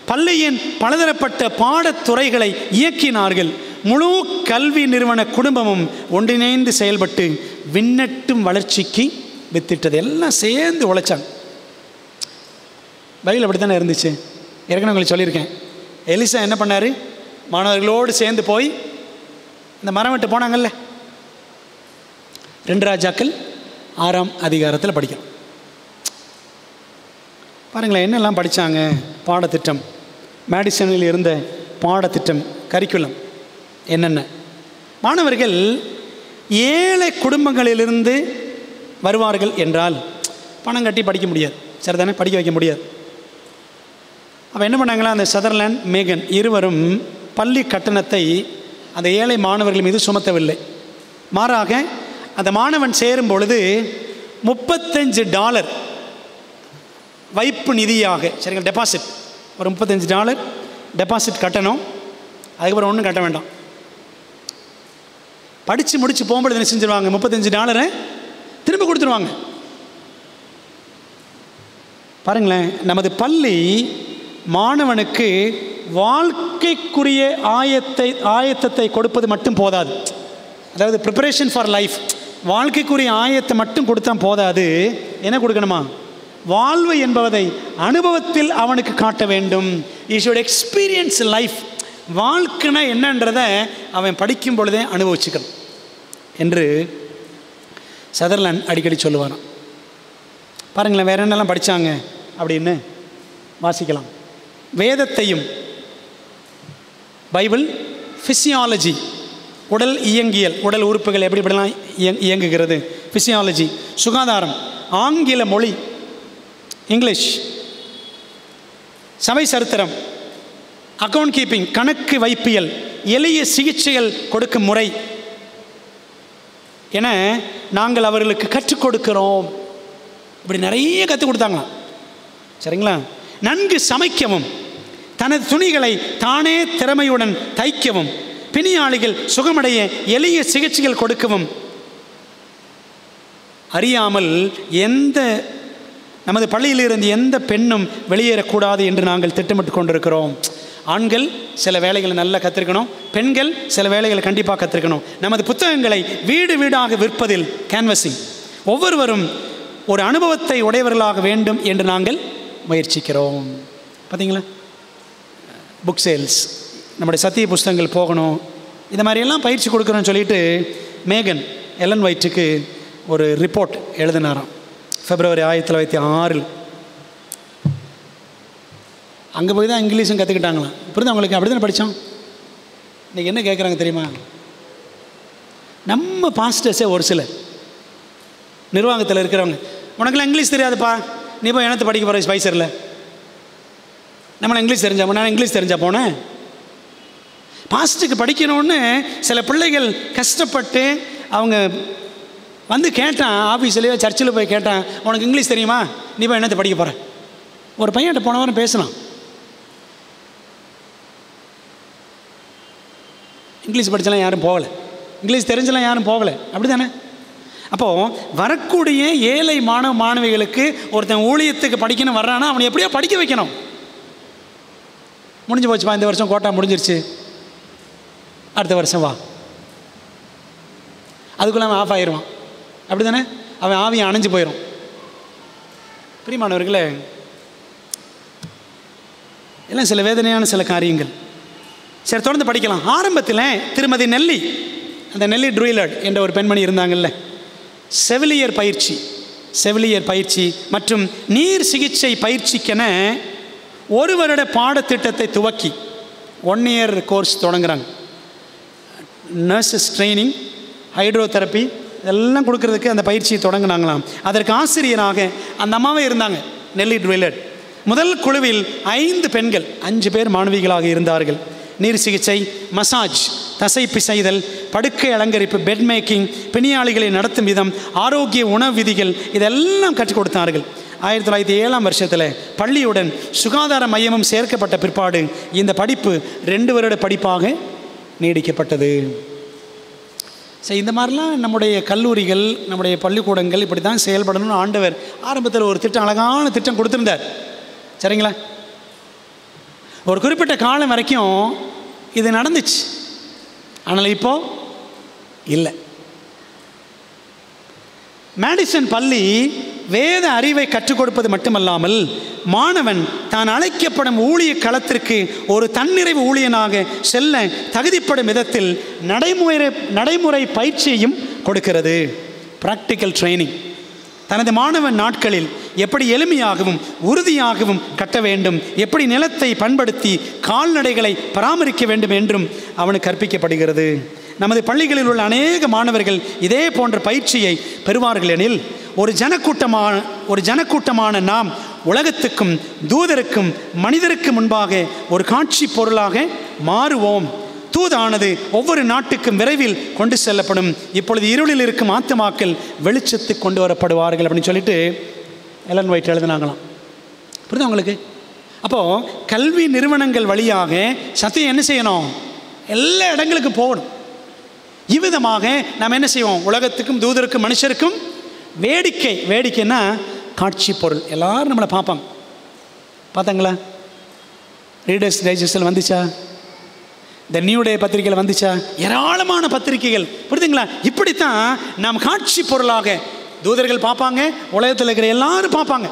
பள்ளியின் பலதரப்பட்ட பாடத்துறைகளை இயக்கினார்கள். முழு கல்வி நிறுவன குடும்பமும் ஒன்றிணைந்து செயல்பட்டு விண்ணட்டும் வளர்ச்சிக்கு வித்திட்டது. எல்லாம் சேர்ந்து உழைச்சாங்க. பைபிள் அப்படி தானே இருந்துச்சு. ஏற்கனவே உங்களுக்கு சொல்லியிருக்கேன். எலிசா என்ன பண்ணார்? மாணவர்களோடு சேர்ந்து போய் இந்த மரம் விட்டு போனாங்கல்ல, 2 ராஜாக்கள் 6ஆம் அதிகாரத்தில் படிக்கலாம். பாருங்களேன் என்னெல்லாம் படித்தாங்க. பாடத்திட்டம், மேடிசனில் இருந்த பாடத்திட்டம், கரிக்குலம் என்னென்ன. மாணவர்கள் ஏழை குடும்பங்களிலிருந்து வருவார்கள் என்றால் பணம் கட்டி படிக்க முடியாது. சரிதானே? படிக்க வைக்க முடியாது. அப்போ என்ன பண்ணாங்களா, அந்த சதர்லேண்ட் மேகன் இருவரும் பள்ளி கட்டணத்தை அந்த ஏழை மாணவர்கள் மீது சுமத்தவில்லை. மாறாக அந்த மாணவன் சேரும் பொழுது $35 வைப்பு நிதியாக, சரிங்களா, டெபாசிட், ஒரு $35 டெபாசிட் கட்டணும். அதுக்கப்புறம் ஒன்றும் கட்ட வேண்டாம். படித்து முடித்து போகும்பொழுது என்ன செஞ்சுருவாங்க, $35 திரும்ப கொடுத்துருவாங்க. பாருங்களேன், நமது பள்ளி மாணவனுக்கு வாழ்க்கைக்குரிய ஆயத்தத்தை கொடுப்பது மட்டும் போதாது. அதாவது ப்ரிப்பரேஷன் ஃபார் லைஃப், வாழ்க்கைக்குரிய ஆயத்தை மட்டும் கொடுத்தா போதாது. என்ன கொடுக்கணுமா, வாழ்வு என்பதை அனுபவத்தில் அவனுக்கு காட்ட வேண்டும். He should experience life. வாழ்க்கைனா என்னன்றதை அவன் படிக்கும் பொழுதே அனுபவிச்சுக்கணும் என்று சதர்லேண்ட் அடிக்கடி சொல்லுவாராம். பாருங்களேன் வேறு என்னெல்லாம் படித்தாங்க அப்படின்னு வாசிக்கலாம். வேதத்தையும், பைபிள், ஃபிசியாலஜி, உடல் இயங்கியல், உடல் உறுப்புகள் எப்படி இப்படிலாம் இயங்குகிறது, ஃபிசியாலஜி, சுகாதாரம், ஆங்கில மொழி, இங்கிலீஷ், சபை சரித்திரம், அக்கவுண்ட் கீப்பிங், கணக்கு வைப்பியல், எளிய சிகிச்சைகள் கொடுக்கும் முறை என நாங்கள் அவர்களுக்கு கற்றுக் கொடுக்கிறோம். இப்படி நிறைய கற்றுக் கொடுத்தாங்களாம். சரிங்களா? நன்கு சமைக்கவும், தனது துணிகளை தானே திறமையுடன் தைக்கவும், பிணியாளிகள் சுகமடைய எளிய சிகிச்சைகள் கொடுக்கவும், அறியாமல் நமது பள்ளியிலிருந்து எந்த பெண்ணும் வெளியேறக்கூடாது என்று நாங்கள் திட்டமிட்டு கொண்டிருக்கிறோம். ஆண்கள் சில வேலைகளை நல்லா கற்றுக்கணும், பெண்கள் சில வேலைகளை கண்டிப்பாக கற்றுக்கணும். நமது புத்தகங்களை வீடு வீடாக விற்பதில் கேன்வசிங், ஒவ்வொருவரும் ஒரு அனுபவத்தை உடையவர்களாக வேண்டும் என்று நாங்கள் முயற்சிக்கிறோம். பார்த்தீங்களா? புக் சேல்ஸ், நம்முடைய சத்திய புஸ்தகங்கள் போகணும், இந்த மாதிரியெல்லாம் பயிற்சி கொடுக்குறோன்னு சொல்லிட்டு மேகன் எலன் ஒயிட்டுக்கு ஒரு ரிப்போர்ட் எழுதினாராம் February 1906. அங்கே போய் தான் இங்கிலீஷும் கற்றுக்கிட்டாங்களாம். இப்படி அவங்களுக்கு அப்படி தானே படித்தோம். இன்றைக்கி என்ன கேட்குறாங்க தெரியுமா, நம்ம பாஸ்டர்ஸே ஒரு சிலர் நிர்வாகத்தில் இருக்கிறவங்க, உனக்கெல்லாம் இங்கிலீஷ் தெரியாதுப்பா, நீ போய் எனக்கு படிக்க போகிற ஸ்பைசரில், நம்மளை இங்கிலீஷ் தெரிஞ்சா, நான் இங்கிலீஷ் தெரிஞ்சா போனேன். பாஸ்டருக்கு படிக்கணும்னு சில பிள்ளைகள் கஷ்டப்பட்டு அவங்க வந்து கேட்டான், ஆஃபீஸ்லேயோ சர்ச்சில் போய் கேட்டான், உனக்கு இங்கிலீஷ் தெரியுமா, நீ போய் என்னத்தை படிக்க போகிற. ஒரு பையன்கிட்ட போன வாரம் பேசலாம், இங்கிலீஷ் படித்தலாம் யாரும் போகலை, இங்கிலீஷ் தெரிஞ்சலாம் யாரும் போகலை, அப்படி தானே? அப்போது வரக்கூடிய ஏழை மாணவிகளுக்கு ஒருத்தன் ஊழியத்துக்கு படிக்கணும் வர்றானா அவனை எப்படியோ படிக்க வைக்கணும். முடிஞ்சு போச்சுப்பா, இந்த வருஷம் கோட்டா முடிஞ்சிருச்சு, அடுத்த வருஷம் வா, அதுக்குள்ளே அவன் ஆஃப் ஆயிடுவான். அப்படி தானே? அவன் ஆவியை அணைஞ்சு போயிடும். பிரியமானவர்களே, எல்லாம் சில வேதனையான சில காரியங்கள். சரி, தொடர்ந்து படிக்கலாம். ஆரம்பத்தில் திருமதி நெல்லி, அந்த நெல்லி ட்ரூயிலர்ட் என்ற ஒரு பெண்மணி இருந்தாங்கல்ல, செவிலியர் பயிற்சி மற்றும் நீர் சிகிச்சை பயிற்சிக்கென 1 வருட பாடத்திட்டத்தை துவக்கி 1 இயர் கோர்ஸ் தொடங்குறாங்க. நர்சஸ் ட்ரைனிங், ஹைட்ரோதெரப்பி இதெல்லாம் கொடுக்கறதுக்கு அந்த பயிற்சியை தொடங்கினாங்களாம். அதற்கு ஆசிரியராக அந்த அம்மாவே இருந்தாங்க, நெல்லி ட்ரூயிலர்ட். முதல் குழுவில் 5 பெண்கள், 5 பேர் மாணவிகளாக இருந்தார்கள். நீர் சிகிச்சை, மசாஜ், தசை பிசைதல், படுக்கை அலங்கரிப்பு, பெட் மேக்கிங், பிணியாளிகளை நடத்தும் விதம், ஆரோக்கிய உணவு விதிகள் இதெல்லாம் கற்றுக் கொடுத்தார்கள். 1907ஆம் வருஷத்தில் பள்ளியுடன் சுகாதார மையமும் சேர்க்கப்பட்ட பிற்பாடு இந்த படிப்பு 2 வருட படிப்பாக நீடிக்கப்பட்டது. சரி, இந்த மாதிரிலாம் நம்முடைய கல்லூரிகள், நம்முடைய பள்ளிக்கூடங்கள் இப்படி தான் செயல்படணும்னு ஆண்டவர் ஆரம்பத்தில் ஒரு திட்டம், அழகான திட்டம் கொடுத்துருந்தார். சரிங்களா? ஒரு குறிப்பிட்ட காலம் வரைக்கும் இது நடந்துச்சு. ஆனால் இப்போ இல்லை. மேடிசன் பள்ளி வேத அறிவை கற்றுக் கொடுப்பது மட்டுமல்லாமல் மாணவன் தான் அழைக்கப்படும் ஊழிய களத்திற்கு ஒரு தன்னிறைவு ஊழியனாக செல்ல தகுதிப்படும் விதத்தில் நடைமுறை பயிற்சியையும் கொடுக்கிறது. Practical training. தனது மாணவன் நாட்களில் எப்படி எளிமையாகவும் உறுதியாகவும் கட்ட வேண்டும், எப்படி நிலத்தை பண்படுத்தி கால்நடைகளை பராமரிக்க வேண்டும் என்றும் அவனுக்கு கற்பிக்கப்படுகிறது. நமது பள்ளிகளில் உள்ள அநேக மாணவர்கள் இதே போன்ற பயிற்சியை பெறுவார்கள் எனில் ஒரு ஜனக்கூட்டமான நாம் உலகத்துக்கும் தூதருக்கும் மனிதருக்கு முன்பாக ஒரு காட்சி பொருளாக மாறுவோம். தூதானது ஒவ்வொரு நாட்டுக்கும் விரைவில் கொண்டு செல்லப்படும். இப்பொழுது இருளில் இருக்கும் ஆத்துமாக்கள் வெளிச்சத்துக்கு கொண்டு வரப்படுவார்கள் அப்படின்னு சொல்லிட்டு எலன் ஒயிட் எழுதினாங்களாம். புரியுதா உங்களுக்கு? அப்போது கல்வி நிறுவனங்கள் வழியாக சத்தியம் என்ன செய்யணும்? எல்லா இடங்களுக்கும் போகணும். இவ்விதமாக நாம் என்ன செய்வோம்? உலகத்துக்கும் தூதருக்கும் மனுஷருக்கும் வேடிக்கைன்னா காட்சி பொருள். எல்லாரும் நம்மளை பார்ப்பாங்க. பார்த்தாங்களா? ரீடர்ஸ் டைஜஸ்டில் வந்துச்சா? இந்த நியூ டே பத்திரிகையில் வந்துச்சா? ஏராளமான பத்திரிகைகள். புரியுதுங்களா? இப்படித்தான் நாம் காட்சி பொருளாக தூதர்கள் பார்ப்பாங்க, உலகத்தில் இருக்கிற எல்லாரும் பார்ப்பாங்க.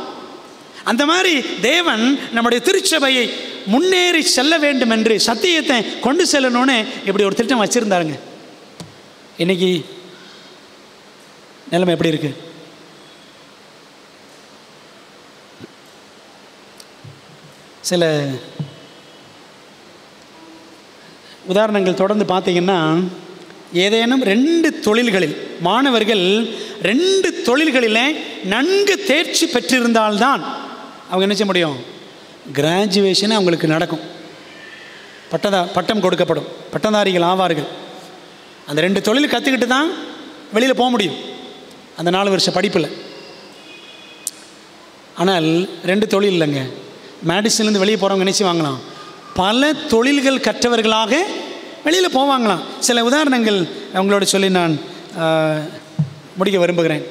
அந்த மாதிரி தேவன் நம்முடைய திருச்சபையை முன்னேறி செல்ல வேண்டும் என்று சத்தியத்தை கொண்டு செல்லணும்னு இப்படி ஒரு திட்டம் வச்சுருந்தாருங்க. இன்னைக்கு நிலைமை எப்படி இருக்கு? சில உதாரணங்கள் தொடர்ந்து பார்த்தீங்கன்னா, ஏதேனும் 2 தொழில்களில் மாணவர்கள் 2 தொழில்களில் நன்கு தேர்ச்சி பெற்றிருந்தால்தான் அவங்க என்ன செய்ய முடியும்? கிராஜுவேஷன் அவங்களுக்கு நடக்கும், பட்டம் கொடுக்கப்படும், பட்டதாரிகள் ஆவார்கள். அந்த 2 தொழில் கற்றுக்கிட்டு தான் வெளியில் போக முடியும் அந்த 4 வருஷ படிப்பில். ஆனால் 2 தொழில் இல்லைங்க. மேடிசன்லேருந்து வெளியே போகிறவங்க நினச்சி வாங்கலாம், பல தொழில்கள் கற்றவர்களாக வெளியில் போவாங்களாம். சில உதாரணங்கள் அவங்களோட சொல்லி நான் முடிக்க விரும்புகிறேன்.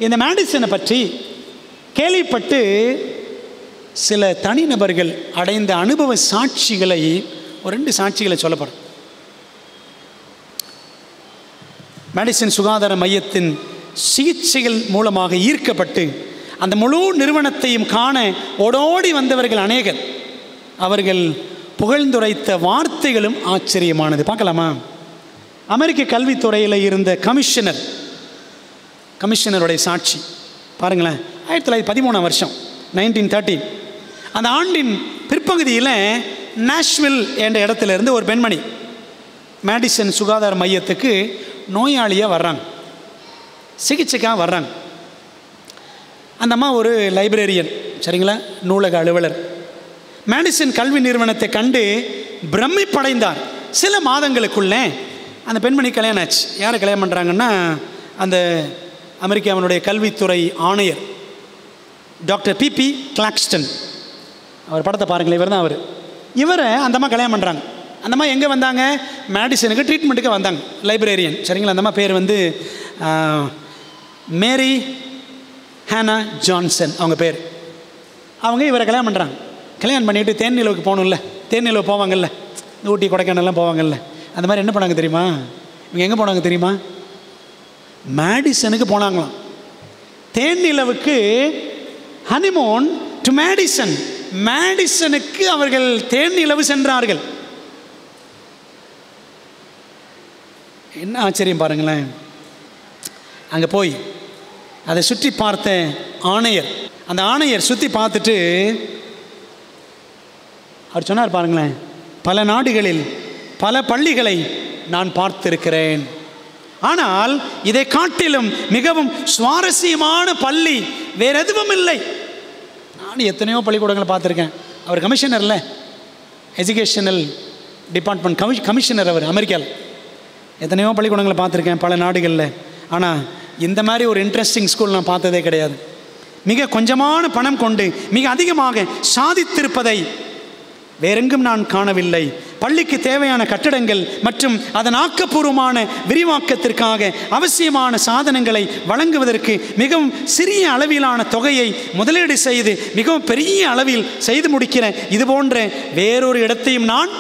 இந்த மேடிசனை பற்றி கேள்விப்பட்டு சில தனிநபர்கள் அடைந்த அனுபவ சாட்சிகளை, ஒரு 2 சாட்சிகளை சொல்லப்படும். மேடிசன் சுகாதார மையத்தின் சிகிச்சைகள் மூலமாக ஈர்க்கப்பட்டு அந்த முழு நிறுவனத்தையும் காண ஓடோடி வந்தவர்கள் அநேகர். அவர்கள் புகழ்ந்துரைத்த வார்த்தைகளும் ஆச்சரியமானது. பார்க்கலாமா? அமெரிக்க கல்வித்துறையில் இருந்த கமிஷனருடைய சாட்சி பாருங்களேன். 1913ஆம் வருஷம் 1913 அந்த ஆண்டின் பிற்பகுதியில் நாஷ்வில் என்ற இடத்துல இருந்து ஒரு பெண்மணி மேடிசன் சுகாதார மையத்துக்கு நோயாளியாக வர்றாங்க, சிகிச்சைக்காக வர்றாங்க. அந்த அம்மா ஒரு லைப்ரரியன், சரிங்களா, நூலக அலுவலர். மேடிசன் கல்வி நிறுவனத்தை கண்டு பிரமிப்படைந்தார். சில மாதங்களுக்குள்ளே அந்த பெண்மணி கல்யாணம் ஆச்சு. யாரை கல்யாணம் பண்ணுறாங்கன்னா, அந்த அமெரிக்காவினுடைய கல்வித்துறை ஆணையர் டாக்டர் பிபி கிளாக்ஸ்டன். அவர் படத்தை பாருங்களேன், இவர் தான் அவர். இவரை அந்த அம்மா கல்யாணம் பண்ணுறாங்க. அந்த அம்மா எங்கே வந்தாங்க? மேடிசனுக்கு ட்ரீட்மெண்ட்டுக்கு வந்தாங்க, லைப்ரரியன், சரிங்களா. அந்த அம்மா பேர் வந்து மேரி ஹேனா ஜான்சன் அவங்க பேர். அவங்க இவரை கல்யாணம் பண்ணுறாங்க. கல்யாணம் பண்ணிவிட்டு தேன்நிலவுக்கு போகணும்ல, தேன்நிலவு போவாங்கல்ல, ஊட்டி கொடைக்கானல்லாம் போவாங்கல்ல, அந்த மாதிரி என்ன பண்ணாங்க தெரியுமா? இவங்க எங்கே போனாங்க தெரியுமா? மேடிசனுக்கு போனாங்களாம். தேன்நிலவுக்கு ஹனிமூன் டு மேடிசன். மேடிசனுக்கு அவர்கள் தேன் நிலவு சென்றார்கள். என்ன ஆச்சரியம் பாருங்களேன். அங்கே போய் அதை சுற்றி பார்த்த ஆணையர், அந்த ஆணையர் சுற்றி பார்த்துட்டு அவர் சொன்னார் பாருங்களேன், பல நாடுகளில் பல பள்ளிகளை நான் பார்த்திருக்கிறேன், ஆனால் இதை காட்டிலும் மிகவும் சுவாரஸ்யமான பள்ளி வேற எதுவும் இல்லை. நான் எத்தனையோ பள்ளிக்கூடங்களை பார்த்துருக்கேன். அவர் கமிஷனர்ல, எஜுகேஷனல் டிபார்ட்மெண்ட் கமிஷனர் அவர் அமெரிக்காவில். எத்தனையோ பள்ளிக்கூடங்களை பார்த்துருக்கேன் பல நாடுகளில். ஆனால் இந்த மாதிரி ஒரு இன்ட்ரெஸ்டிங் ஸ்கூல் நான் பார்த்ததே கிடையாது. மிக கொஞ்சமான பணம் கொண்டு மிக அதிகமாக சாதித்திருப்பதை வேறெங்கும் நான் காணவில்லை. பள்ளிக்கு தேவையான கட்டடங்கள் மற்றும் அதன் ஆக்கப்பூர்வமான விரிவாக்கத்திற்காக அவசியமான சாதனங்களை வழங்குவதற்கு மிகவும் சிறிய அளவிலான தொகையை முதலீடு செய்து மிகவும் பெரிய அளவில் செய்து முடிக்கிற இது போன்ற வேறொரு இடத்தையும் நான்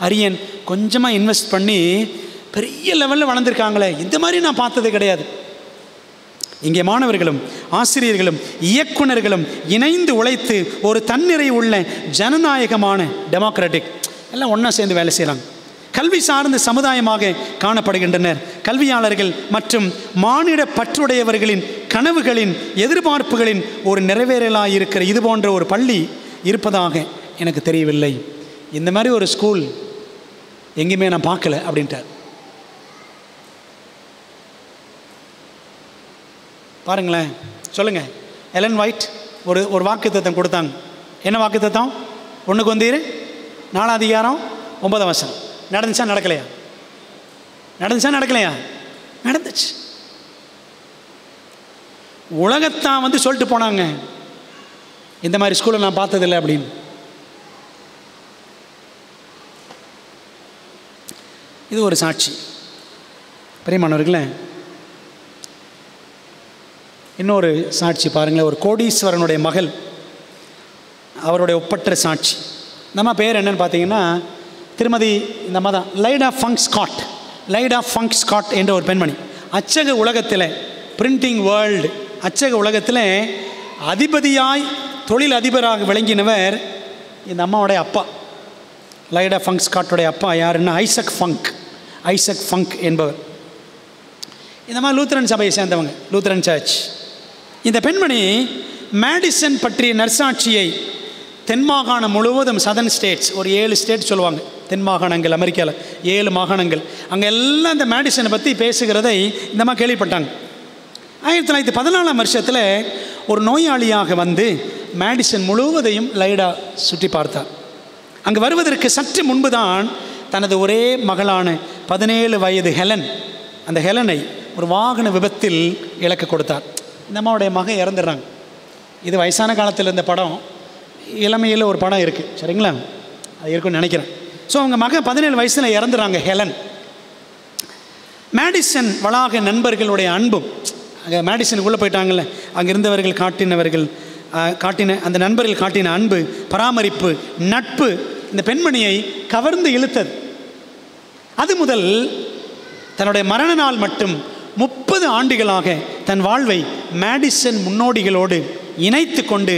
அறியேன். கொஞ்சமாக இன்வெஸ்ட் பண்ணி பெரிய லெவலில் வளர்ந்துருக்காங்களே, இந்த மாதிரி நான் பார்த்தது கிடையாது. இங்கே மாணவர்களும் ஆசிரியர்களும் இயக்குநர்களும் இணைந்து உழைத்து ஒரு தன்னிறை உள்ள ஜனநாயகமான டெமோக்ராட்டிக் எல்லாம் ஒன்றா சேர்ந்து வேலை செய்கிறாங்க. கல்வி சார்ந்த சமுதாயமாக காணப்படுகின்றனர். கல்வியாளர்கள் மற்றும் மானிட பற்றுடையவர்களின் கனவுகளின் எதிர்பார்ப்புகளின் ஒரு நிறைவேறலாக இருக்கிற இது போன்ற ஒரு பள்ளி இருப்பதாக எனக்கு தெரியவில்லை. இந்த மாதிரி ஒரு ஸ்கூல் எங்கேயுமே நான் பார்க்கல அப்படின்ட்டார். பாருங்களேன், சொல்லுங்கள். எலன் ஒயிட் ஒரு வாக்குத்தத்தம் கொடுத்தாங்க. என்ன வாக்குத்தத்தம்? 1 Corinthians 4:9. நடந்துச்சா நடக்கலையா? நடந்துச்சா நடக்கலையா? நடந்துச்சு. உலகத்தான் சொல்லிட்டு போனாங்க, இந்த மாதிரி ஸ்கூலை நான் பார்த்ததில்லை அப்படின்னு. இது ஒரு சாட்சி. பிரியமானவர்களே, இன்னொரு சாட்சி பாருங்களேன். ஒரு கோடீஸ்வரனுடைய மகள், அவருடைய ஒப்பற்ற சாட்சி. நம்ம பேர் என்னன்னு பார்த்தீங்கன்னா திருமதி இந்த அம்மா தான், லைடா ஃபங்க் ஸ்காட். லைடா ஃபங்க் ஸ்காட் என்ற ஒரு பெண்மணி. அச்சக உலகத்தில், பிரிண்டிங் வேர்ல்டு அச்சக உலகத்தில் அதிபதியாய் தொழில் அதிபராக விளங்கினவர் இந்த அம்மாவுடைய அப்பா. லைடா ஃபங்க் ஸ்காட்டுடைய அப்பா யாருன்னா ஐசக் ஃபங்க் என்பவர். இந்த மாதிரி லூத்தரன் சபையை சேர்ந்தவங்க, லூத்தரன் சர்ச். இந்த பெண்மணி மேடிசன் பற்றிய நற்சாட்சியை தென் மாகாணம் முழுவதும், சதர்ன் ஸ்டேட்ஸ், ஒரு 7 ஸ்டேட் சொல்லுவாங்க, தென் மாகாணங்கள், அமெரிக்காவில் 7 மாகாணங்கள், அங்கே எல்லாம் இந்த மேடிசனை பற்றி பேசுகிறதை இந்த மாதிரி கேள்விப்பட்டாங்க. 1914ஆம் வருஷத்தில் ஒரு நோயாளியாக வந்து மேடிசன் முழுவதையும் லைடா சுற்றி பார்த்தார். அங்கு வருவதற்கு சற்று முன்பு தான் தனது ஒரே மகளான 17 வயது ஹெலன், அந்த ஹெலனை ஒரு வாகன விபத்தில் இழக்க கொடுத்தார். இந்த அம்மாவுடைய மகன் இறந்துடுறாங்க. இது வயசான காலத்தில் இருந்த படம், இளமையில் ஒரு படம் இருக்குது, சரிங்களா? அது இருக்குன்னு நினைக்கிறேன். ஸோ அவங்க மகன் 17 வயசில் இறந்துடுறாங்க ஹெலன். மேடிசன் வளாக நண்பர்களுடைய அன்பும், அங்கே மேடிசனுக்குள்ளே போயிட்டாங்கல்ல, அங்கே இருந்தவர்கள் காட்டின அந்த நண்பர்கள் காட்டின அன்பு, பராமரிப்பு, நட்பு இந்த பெண்மணியை கவர்ந்து இழுத்தது. அது முதல் தன்னுடைய மரண நாள் மட்டும் 30 ஆண்டுகளாக தன் வாழ்வை மேடிசன் முன்னோடிகளோடு இணைத்து கொண்டு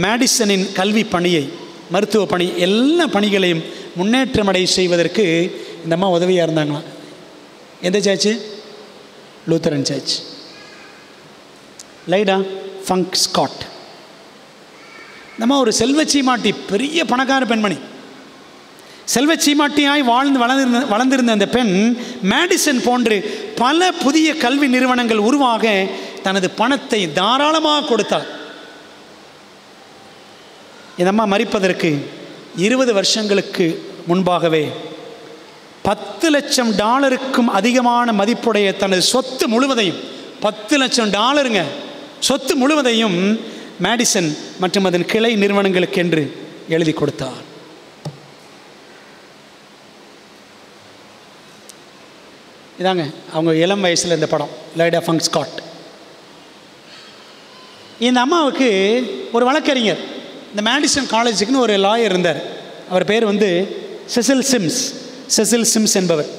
மேடிசனின் கல்வி பணியை, மருத்துவ பணி, எல்லா பணிகளையும் முன்னேற்றமடை செய்வதற்கு இந்த அம்மா உதவியாக இருந்தாங்களாம். எந்த church? Lutheran church. Lida Funk Scott. இந்த அம்மா ஒரு செல்வச்சீமாட்டி, பெரிய பணக்கார பெண்மணி. செல்வச்சீமாட்டியாய் வளர்ந்திருந்த அந்த பெண் மேடிசன் போன்று பல புதிய கல்வி நிறுவனங்கள் உருவாக தனது பணத்தை தாராளமாக கொடுத்தார். இந்த அம்மா மரிப்பதற்கு 20 வருஷங்களுக்கு முன்பாகவே $10 லட்சம் அதிகமான மதிப்புடைய தனது சொத்து முழுவதையும், $10 லட்சம் சொத்து முழுவதையும் மேடிசன் மற்றும் அதன் கிளை நிறுவனங்களுக்கு என்று எழுதி கொடுத்தார். இதாங்க அவங்க இளம் வயசில் இந்த படம், லைடா ஃபங்க் ஸ்காட். இந்த அம்மாவுக்கு ஒரு வழக்கறிஞர், இந்த மேடிசன் காலேஜுக்குன்னு ஒரு லாயர் இருந்தார். அவர் பேர் செசில் சிம்ஸ் என்பவர்.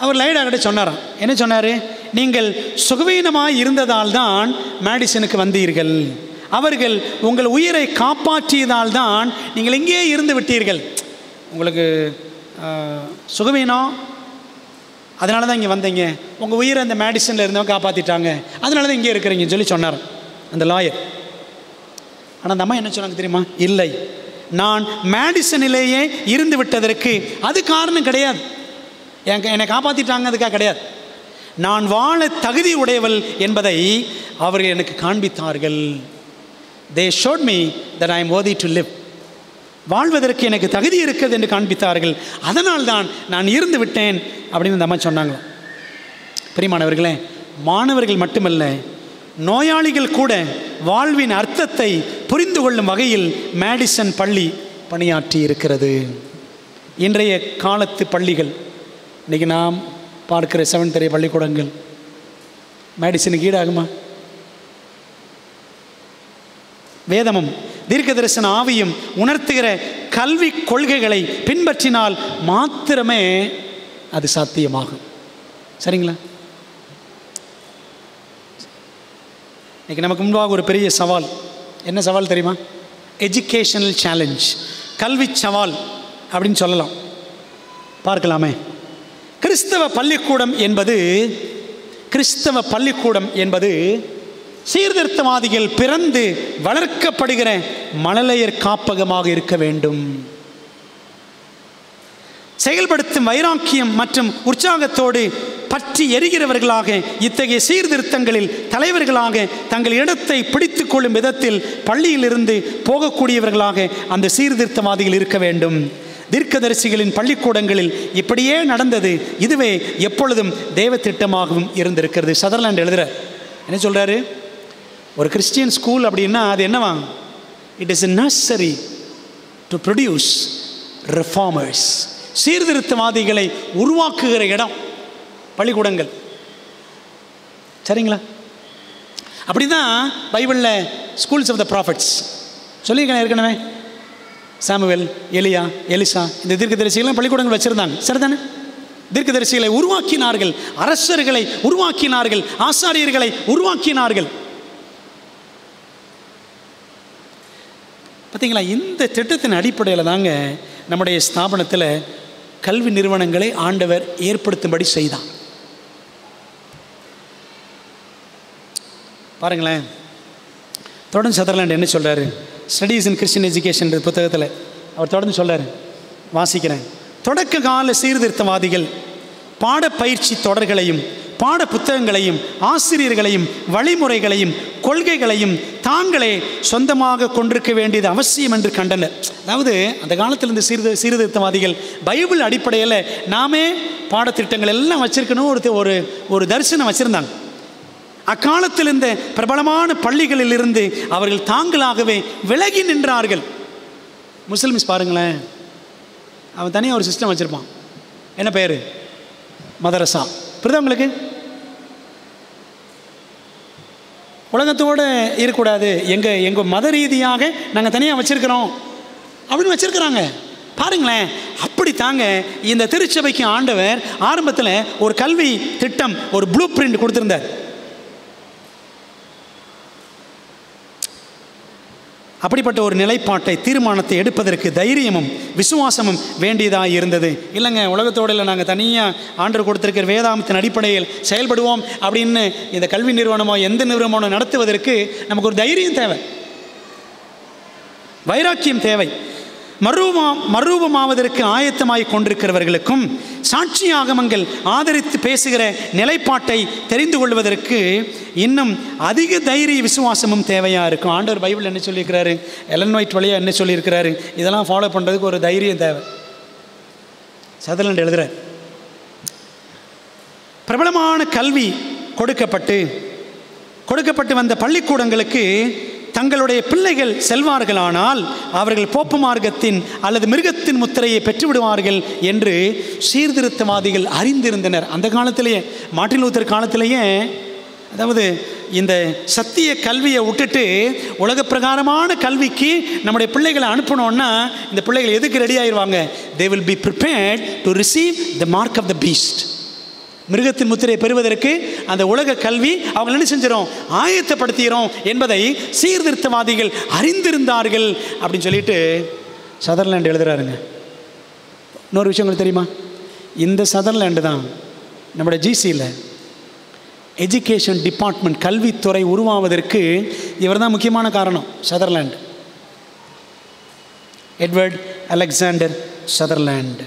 அவர் லைடா கிட்ட சொன்னாராம். என்ன சொன்னார்? நீங்கள் சுகவீனமாக இருந்ததால் தான் மேடிசனுக்கு வந்தீர்கள், அவர்கள் உங்கள் உயிரை காப்பாற்றியதால் தான் நீங்கள் இங்கே இருந்து விட்டீர்கள். உங்களுக்கு சுகவீனம், அதனால தான் இங்கே வந்தீங்க. உங்கள் உயிரை அந்த மேடிசனில் இருந்தவங்க காப்பாற்றிட்டாங்க, அதனால தான் இங்கே இருக்கிறீங்கன்னு சொல்லி சொன்னார் அந்த லாயர். ஆனால் அந்த அம்மா என்ன சொன்னாங்க தெரியுமா? இல்லை, நான் மேடிசனிலேயே இருந்து விட்டதற்கு அது காரணம் கிடையாது, என்னை காப்பாற்றிட்டாங்க அதுக்காக கிடையாது. நான் வாழ தகுதி உடையவள் என்பதை அவர்கள் எனக்கு காண்பித்தார்கள். They showed me that I am worthy to live. வாழ்வதற்கு எனக்கு தகுதி இருக்கிறது என்று காண்பித்தார்கள். அதனால் தான் நான் இருந்து விட்டேன் அப்படின்னு அந்த அம்மா சொன்னாங்க. பிரியமானவர்களே, மாணவர்கள் மட்டுமல்ல, நோயாளிகள் கூட வாழ்வின் அர்த்தத்தை புரிந்து கொள்ளும் வகையில் மேடிசன் பள்ளி பணியாற்றி இருக்கிறது. இன்றைய காலத்து பள்ளிகள், இன்றைக்கி நாம் பார்க்கிற 7th பள்ளிக்கூடங்கள் மேடிசனுக்கு ஈடாகுமா? வேதமும் தீர்க்க தரிசன ஆவியும் உணர்த்துகிற கல்வி கொள்கைகளை பின்பற்றினால் மாத்திரமே அது சாத்தியமாகும். சரிங்களா? இன்னைக்கு நமக்கு முன்பாக ஒரு பெரிய சவால். என்ன சவால் தெரியுமா? எஜுகேஷனல் சேலஞ்ச், கல்வி சவால் அப்படின்னு சொல்லலாம். பார்க்கலாமே. கிறிஸ்தவ பள்ளிக்கூடம் என்பது சீர்திருத்தவாதிகள் பிறந்து வளர்க்கப்படுகிற மழலையர் காப்பகமாக இருக்க வேண்டும். செயல்படுத்தும் வைராக்கியம் மற்றும் உற்சாகத்தோடு பற்றி எரிகிறவர்களாக, இத்தகைய சீர்திருத்தங்களில் தலைவர்களாக தங்கள் இடத்தை பிடித்துக் கொள்ளும் விதத்தில் பள்ளியிலிருந்து போகக்கூடியவர்களாக அந்த சீர்திருத்தவாதிகள் இருக்க வேண்டும். தீர்க்கதரிசிகளின் பள்ளிக்கூடங்களில் இப்படியே நடந்தது. இதுவே எப்பொழுதும் தேவ திட்டமாகவும் இருந்திருக்கிறது. சதர்லாண்ட் எழுதுற என்ன சொல்றாரு? ஒரு கிறிஸ்டியன் ஸ்கூல் அப்படின்னா அது என்னவா? It is necessary to produce reformers. சீர்திருத்தவாதிகளை உருவாக்குகிற இடம் பள்ளிக்கூடங்கள். சரிங்களா? அப்படிதான் பைபிளில் ஸ்கூல்ஸ் ஆஃப் த ப்ராஃபட்ஸ் சொல்லியிருக்கேன் ஏற்கனவே. சாமுவேல், எலியா, எலிசா, இந்த தீர்க்கதரிசிகள்லாம் பள்ளிக்கூடங்கள் வச்சுருந்தாங்க. சரிதானே? தீர்க்கதரிசிகளை உருவாக்கினார்கள், அரசர்களை உருவாக்கினார்கள், ஆசாரியர்களை உருவாக்கினார்கள். பார்த்தீங்களா? இந்த திட்டத்தின் அடிப்படையில் தாங்க நம்முடைய ஸ்தாபனத்தில் கல்வி நிறுவனங்களை ஆண்டவர் ஏற்படுத்தும்படி செய்தார். பாருங்களேன், தொடர்ந்து சதர்லாண்ட் என்ன சொல்கிறாரு? ஸ்டடீஸ் இன் கிறிஸ்டியன் எஜுகேஷன் புத்தகத்தில் அவர் தொடர்ந்து சொல்கிறார், வாசிக்கிறேன். தொடக்க கால சீர்திருத்தவாதிகள் பாடப்பயிற்சி தொடர்களையும் பாட புத்தகங்களையும் ஆசிரியர்களையும் வழிமுறைகளையும் கொள்கைகளையும் தாங்களே சொந்தமாக கொண்டிருக்க வேண்டியது அவசியம் என்று கண்டனர். அதாவது அந்த காலத்தில் இந்த சீர்திருத்தவாதிகள் பைபிள் அடிப்படையில் நாமே பாடத்திட்டங்கள் எல்லாம் வச்சிருக்கணும் ஒரு தரிசனம் வச்சுருந்தாங்க. அக்காலத்தில் இந்த பிரபலமான பள்ளிகளில் இருந்து அவர்கள் தாங்களாகவே விலகி நின்றார்கள். முஸ்லிம்ஸ் பாருங்களேன், அவன் தனியாக ஒரு சிஸ்டம் வச்சுருப்பான். என்ன பேர்? மதரசா. புரியுதா உங்களுக்கு? உலகத்தோடு இருக்கக்கூடாது, எங்கள் மத ரீதியாக நாங்கள் தனியாக வச்சுருக்கிறோம் அப்படின்னு வச்சுருக்கிறாங்க. பாருங்களேன், அப்படி தாங்க இந்த திருச்சபைக்கு ஆண்டவர் ஆரம்பத்தில் ஒரு கல்வி திட்டம், ஒரு ப்ளூ பிரிண்ட் கொடுத்துருந்தார். அப்படிப்பட்ட ஒரு நிலைப்பாட்டை, தீர்மானத்தை எடுப்பதற்கு தைரியமும் விசுவாசமும் வேண்டியதாக இருந்தது. இல்லைங்க, உலகத்தோடு இல்லை, நாங்கள் தனியாக ஆண்டவர் கொடுத்திருக்கிற வேதாமத்தின் அடிப்படையில் செயல்படுவோம் அப்படின்னு இந்த கல்வி நிறுவனமோ எந்த நிறுவனமோ நடத்துவதற்கு நமக்கு ஒரு தைரியம் தேவை, வைராக்கியம் தேவை. மறுரூபமாவதற்கு ஆயத்தமாய் கொண்டிருக்கிறவர்களுக்கும் சாட்சி ஆகமங்கள் ஆதரித்து பேசுகிற நிலைப்பாட்டை தெரிந்து கொள்வதற்கு இன்னும் அதிக தைரிய விசுவாசமும் தேவையாக இருக்கும். ஆண்டவர் பைபிள் என்ன சொல்லியிருக்கிறாரு, எலன் ஒயிட் வழியாக என்ன சொல்லியிருக்கிறாரு, இதெல்லாம் ஃபாலோ பண்ணுறதுக்கு ஒரு தைரியம் தேவை. சதர்லாண்ட் எழுதுகிற பிரபலமான கல்வி கொடுக்கப்பட்டு வந்த பள்ளிக்கூடங்களுக்கு தங்களுடைய பிள்ளைகள் செல்வார்களானால் அவர்கள் போப்பு மார்க்கத்தின் அல்லது மிருகத்தின் முத்திரையை பெற்றுவிடுவார்கள் என்று சீர்திருத்தவாதிகள் அறிந்திருந்தனர். அந்த காலத்திலேயே, மார்ட்டின் லூத்தர் காலத்திலேயே, அதாவது இந்த சத்திய கல்வியை விட்டுட்டு உலக பிரகாரமான கல்விக்கு நம்முடைய பிள்ளைகளை அனுப்பணும்னா இந்த பிள்ளைகள் எதுக்கு ரெடி ஆயிடுவாங்க? They will be prepared to receive the mark of the beast. மிருகத்தின் முத்திரையை பெறுவதற்கு அந்த உலக கல்வி அவங்க என்ன செஞ்சிடும், ஆயத்தப்படுத்திடும் என்பதை சீர்திருத்தவாதிகள் அறிந்திருந்தார்கள் அப்படின்னு சொல்லிட்டு சதர்லாண்ட் எழுதுறாருங்க. இன்னொரு விஷயம் உங்களுக்கு தெரியுமா, இந்த சதர்லாண்டு தான் நம்முடைய ஜிசியில் எஜுகேஷன் டிபார்ட்மெண்ட் கல்வித்துறை உருவாவதற்கு இவர் தான் முக்கியமான காரணம். Sutherland, Edward Alexander Sutherland.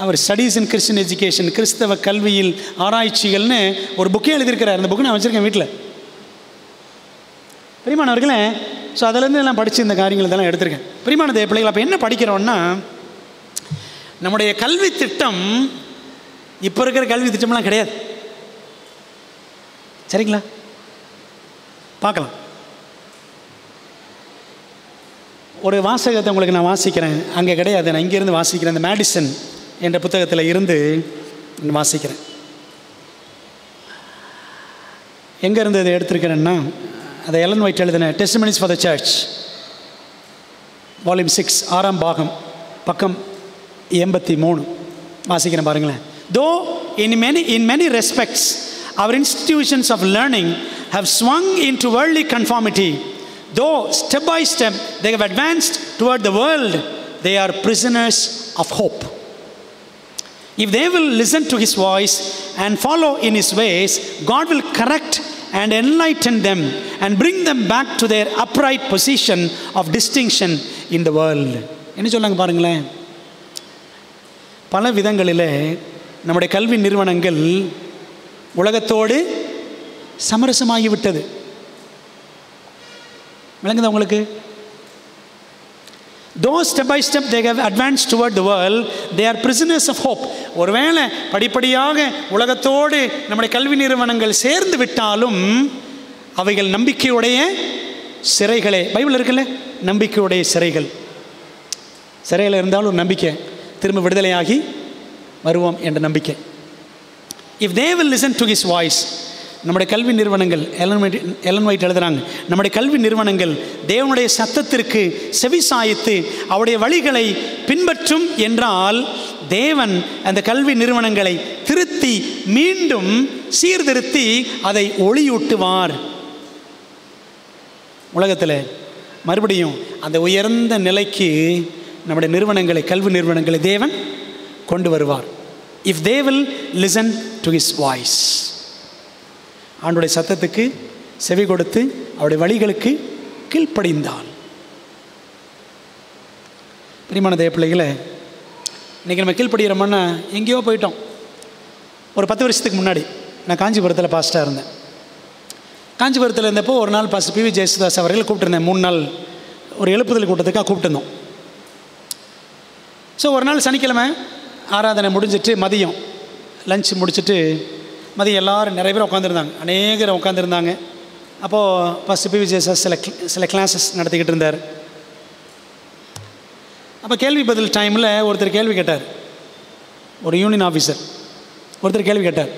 அவர் ஸ்டடீஸ் இன் கிறிஸ்டியன் எஜுகேஷன், கிறிஸ்தவ கல்வியில் ஆராய்ச்சிகள்னு ஒரு புக்கே எழுதியிருக்கிறார். அந்த புக்கு நான் வச்சுருக்கேன் வீட்டில். பிரியமானவர்களே, ஸோ அதிலேருந்து எல்லாம் படித்து இந்த காரியங்கள் இதெல்லாம் எடுத்திருக்கேன். பிரியமான தேவ பிள்ளைகள், அப்போ என்ன படிக்கிறோன்னா, நம்முடைய கல்வி திட்டம் இப்போ இருக்கிற கல்வி திட்டம்லாம் கிடையாது. சரிங்களா? பார்க்கலாம். ஒரு வாசகத்தை உங்களுக்கு நான் வாசிக்கிறேன். அங்கே கிடையாது, நான் இங்கேருந்து வாசிக்கிறேன். இந்த மேடிசன் என்ற புத்தகத்தில் இருந்து வாசிக்கிறேன். எங்கேருந்து இதை எடுத்திருக்கிறேன்னா, அதை எலன் ஒயிட் எழுதின testimonies for the church volume 6 6ஆம் பாகம் பக்கம் 83 வாசிக்கிறேன் பாருங்களேன். Though in many respects our institutions of learning have swung into worldly conformity, though step by step they have advanced toward the world, they are prisoners of hope. If they will listen to his voice and follow in his ways, God will correct and enlighten them and bring them back to their upright position of distinction in the world. என்ன சொல்லாங்க பாருங்களேன். பல விதங்களில் நம்முடைய கல்வி நிறுவனங்கள் உலகத்தோடு சமரசமாகிவிட்டது. விளங்குதா உங்களுக்கு? Though step by step they have advanced toward the world, they are prisoners of hope. ஒருவேளை படிப்படியாக உலகத்தோடு நம்முடைய கல்வி நிறுவனங்கள் சேர்ந்து விட்டாலும் அவைகள் நம்பிக்கையுடைய சிறைகளே. பைபிள் இருக்குல்ல, நம்பிக்கையுடைய சிறைகள். சிறையில் இருந்தாலும் ஒரு நம்பிக்கை, திரும்ப விடுதலையாகி வருவோம் என்ற நம்பிக்கை. If they will listen to his voice, நம்முடைய கல்வி நிறுவனங்கள், எலன் ஒயிட் எழுதுகிறாங்க, நம்முடைய கல்வி நிறுவனங்கள் தேவனுடைய சத்தத்திற்கு செவிசாய்த்து அவருடைய வழிகளை பின்பற்றும் என்றால் தேவன் அந்த கல்வி நிறுவனங்களை திருத்தி மீண்டும் சீர்திருத்தி அதை ஒளியூட்டுவார். உலகத்தில் மறுபடியும் அந்த உயர்ந்த நிலைக்கு நம்முடைய நிறுவனங்களை, கல்வி நிறுவனங்களை தேவன் கொண்டு வருவார். If they will listen to his voice, ஆண்டுடைய சத்தத்துக்கு செவி கொடுத்து அவருடைய வழிகளுக்கு கீழ்ப்படிந்தால். பிரியமான தேவ பிள்ளைகளே, இன்றைக்கி நம்ம கீழ்ப்படுகிறோம்னா எங்கேயோ போயிட்டோம். ஒரு 10 வருஷத்துக்கு முன்னாடி நான் காஞ்சிபுரத்தில் பாஸ்டாக இருந்தேன். காஞ்சிபுரத்தில் இருந்தப்போ ஒரு நாள் பாஸ்டர் PV ஜெயசுதாஸ் அவர்கள் கூப்பிட்டுருந்தேன். 3 நாள் ஒரு எழுப்புதல் கூட்டத்துக்காக கூப்பிட்டுருந்தோம். ஸோ ஒரு நாள் சனிக்கிழமை ஆராதனை முடிஞ்சிட்டு மதியம் லஞ்ச் முடிச்சுட்டு மதியம் எல்லோரும் நிறைய பேர் உட்காந்துருந்தாங்க, அநேகர் உட்காந்துருந்தாங்க. அப்போது பாஸ்டர் PV ஜெயசுதாஸ் சில கிளாஸஸ் நடத்திக்கிட்டு இருந்தார். அப்போ கேள்வி பதில் டைமில் ஒருத்தர் கேள்வி கேட்டார். ஒரு யூனியன் ஆஃபீஸர் ஒருத்தர் கேள்வி கேட்டார்.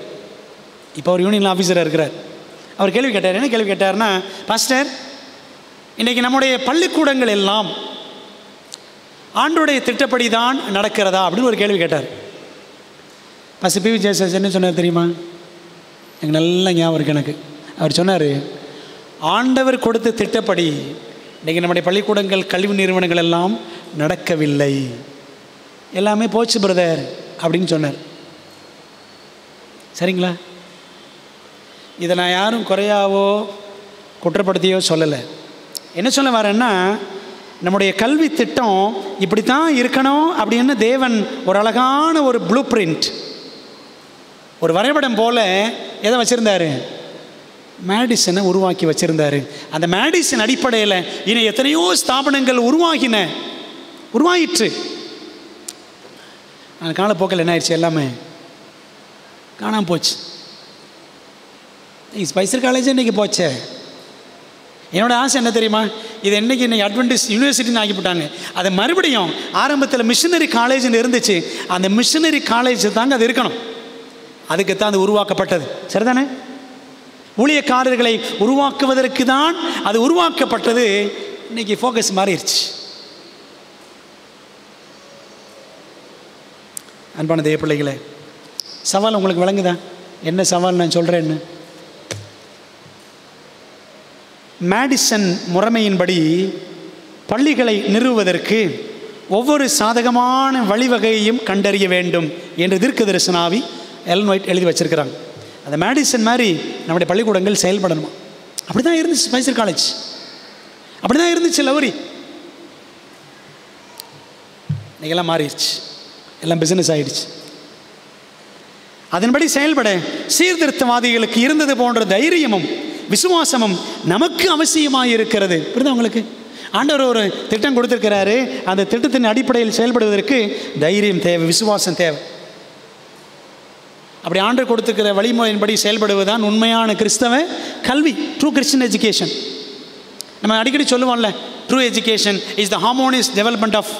இப்போ ஒரு யூனியன் ஆஃபீஸராக இருக்கிறார். அவர் கேள்வி கேட்டார். என்ன கேள்வி கேட்டார்னா, பாஸ்டர், இன்றைக்கி நம்முடைய பள்ளிக்கூடங்கள் எல்லாம் ஆண்டோடைய திட்டப்படி தான் நடக்கிறதா அப்படின்னு ஒரு கேள்வி கேட்டார். பாஸ்டர் PV ஜெயசுதாஸ் என்ன சொன்னார் தெரியுமா? எனக்கு நல்ல ஞாபகம் இருக்குது எனக்கு. அவர் சொன்னார், ஆண்டவர் கொடுத்த திட்டப்படி இன்றைக்கி நம்முடைய பள்ளிக்கூடங்கள், கல்வி நிறுவனங்கள் எல்லாம் நடக்கவில்லை, எல்லாமே போச்சு பிரதர் அப்படின்னு சொன்னார். சரிங்களா? இதை நான் யாரும் குறையாவோ குற்றப்படுத்தியோ சொல்லலை. என்ன சொல்ல வரேன்னா, நம்முடைய கல்வி திட்டம் இப்படி தான் இருக்கணும் அப்படின்னு தேவன் ஒரு அழகான ஒரு ப்ளூ பிரிண்ட், ஒரு வரைபடம் போல் எதை வச்சுருந்தார்? மேடிசனை உருவாக்கி வச்சுருந்தார். அந்த மேடிசன் அடிப்படையில் இன்னும் எத்தனையோ ஸ்தாபனங்கள் உருவாயிற்று. அந்த காலப்போக்கில் என்ன ஆயிடுச்சு? எல்லாமே காணாமல் போச்சு. ஸ்பைசர் காலேஜ் இன்றைக்கி போச்சே. என்னோடய ஆசை என்ன தெரியுமா? இது இன்றைக்கி அட்வென்டிஸ்ட் யூனிவர்சிட்டின்னு ஆக்கிவிட்டாங்க. அதை மறுபடியும் ஆரம்பத்தில் மிஷனரி காலேஜ்னு இருந்துச்சு. அந்த மிஷனரி காலேஜ் தாங்க அது இருக்கணும். அதுக்குத்தான் அது உருவாக்கப்பட்டது. சரிதானே? ஊழியக்காரர்களை உருவாக்குவதற்கு தான் அது உருவாக்கப்பட்டது. இன்றைக்கி ஃபோக்கஸ் மாறிடுச்சு. அன்பான தேவ பிள்ளைகளே, சவால் உங்களுக்கு விளங்குதா? என்ன சவால் நான் சொல்கிறேன்னு? மேடிசன் முறைமையின்படி பள்ளிகளை நிறுவுவதற்கு ஒவ்வொரு சாதகமான வழிவகையையும் கண்டறிய வேண்டும் என்று தீர்க்கதரிசனாவி எலன் ஒயிட் எழுதி வச்சிருக்கிறாங்க. அந்த மேடிசன் மாதிரி நம்முடைய பள்ளிக்கூடங்கள் செயல்படணுமா? அப்படி தான் இருந்துச்சு ஸ்பைசர் காலேஜ், அப்படி தான் இருந்துச்சு லவரி. இன்னைக்கெல்லாம் மாறிடுச்சு, எல்லாம் பிஸ்னஸ் ஆகிடுச்சு. அதன்படி செயல்பட சீர்திருத்தவாதிகளுக்கு இருந்தது போன்ற தைரியமும் விசுவாசமும் நமக்கு அவசியமாக இருக்கிறது. புரியுதா உங்களுக்கு? ஆண்டவர் ஒரு திட்டம் கொடுத்துருக்கிறாரு. அந்த திட்டத்தின் அடிப்படையில் செயல்படுவதற்கு தைரியம் தேவை, விசுவாசம் தேவை. அப்படி ஆண்டவர் கொடுத்துருக்கிற வழிமுறையின்படி செயல்படுவதுதான் உண்மையான கிறிஸ்தவ கல்வி, ட்ரூ கிறிஸ்டியன் எஜுகேஷன். நம்ம அடிக்கடி சொல்லுவோம்ல, true education is the harmonious development of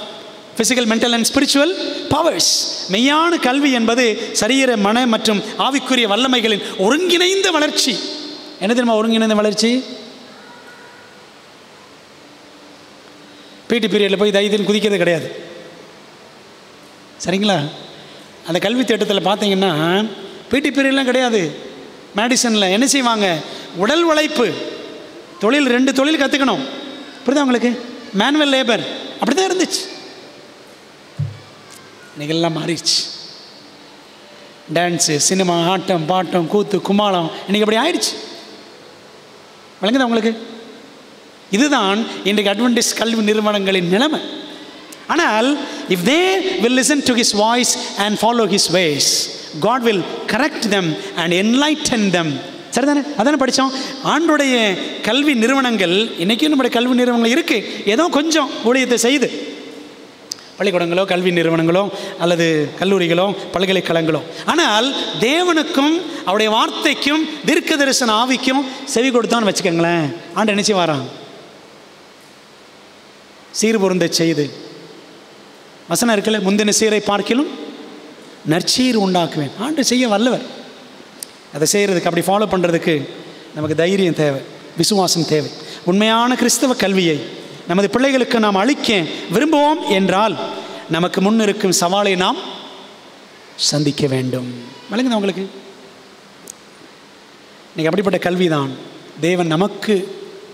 physical, mental and spiritual powers. மெய்யான கல்வி என்பது சரீர, மன மற்றும் ஆவிக்குரிய வல்லமைகளின் ஒருங்கிணைந்த வளர்ச்சி. என்ன தெரியுமா ஒருங்கிணைந்த வளர்ச்சி? பிடி பீரியடில் போய் தைரியத்தில் குதிக்கிறது கிடையாது, சரிங்களா? அந்த கல்வி திட்டத்தில் பார்த்தீங்கன்னா பிடி பீரியட்லாம் கிடையாது. மேடிசனில் என்ன செய்வாங்க? உடல் உழைப்பு, தொழில், 2 தொழில் கற்றுக்கணும். புரியுதா உங்களுக்கு? Manual labour. அப்படி தான் இருந்துச்சு. இன்றைக்கெல்லாம் மாறிடுச்சு. டான்ஸு, சினிமா, ஆட்டம், பாட்டம், கூத்து, கும்மாளம், இன்றைக்கி அப்படி ஆயிடுச்சு. விளங்குதா உங்களுக்கு? இதுதான் இன்றைக்கு அட்வென்டிஸ்ட் கல்வி நிறுவனங்களின் நிலைமை. ஆனால் if they will listen to his voice and follow his ways, God will correct them and enlighten them. சரிதானே? அதானே படித்தோம். ஆண்டுடைய கல்வி நிறுவனங்கள், இன்றைக்கும் நம்முடைய கல்வி நிறுவனங்கள் இருக்குது. ஏதோ கொஞ்சம் ஊழியத்தை செய்து, பள்ளிக்கூடங்களோ கல்வி நிறுவனங்களோ அல்லது கல்லூரிகளோ பல்கலைக்கழகங்களோ. ஆனால் தேவனுக்கும் அவருடைய வார்த்தைக்கும் தீர்க்க தரிசன ஆவிக்கும் செவி கொடுத்தான்னு வச்சுக்கோங்களேன், ஆண்டு நினைச்சு வாரான். சீர் பொருந்த செய்து, வசனம் இருக்கல, முந்தின சீரை பார்க்கிலும் நற்சீர் உண்டாக்குவேன். ஆண்டு செய்ய வல்லவர். அதை செய்கிறதுக்கு, அப்படி ஃபாலோ பண்ணுறதுக்கு நமக்கு தைரியம் தேவை, விசுவாசம் தேவை. உண்மையான கிறிஸ்தவ கல்வியை நமது பிள்ளைகளுக்கு நாம் அளிக்க விரும்புவோம் என்றால் நமக்கு முன் இருக்கும் சவாலை நாம் சந்திக்க வேண்டும். விளங்குதா உங்களுக்கு? இன்றைக்கி அப்படிப்பட்ட கல்வி தான் தேவன் நமக்கு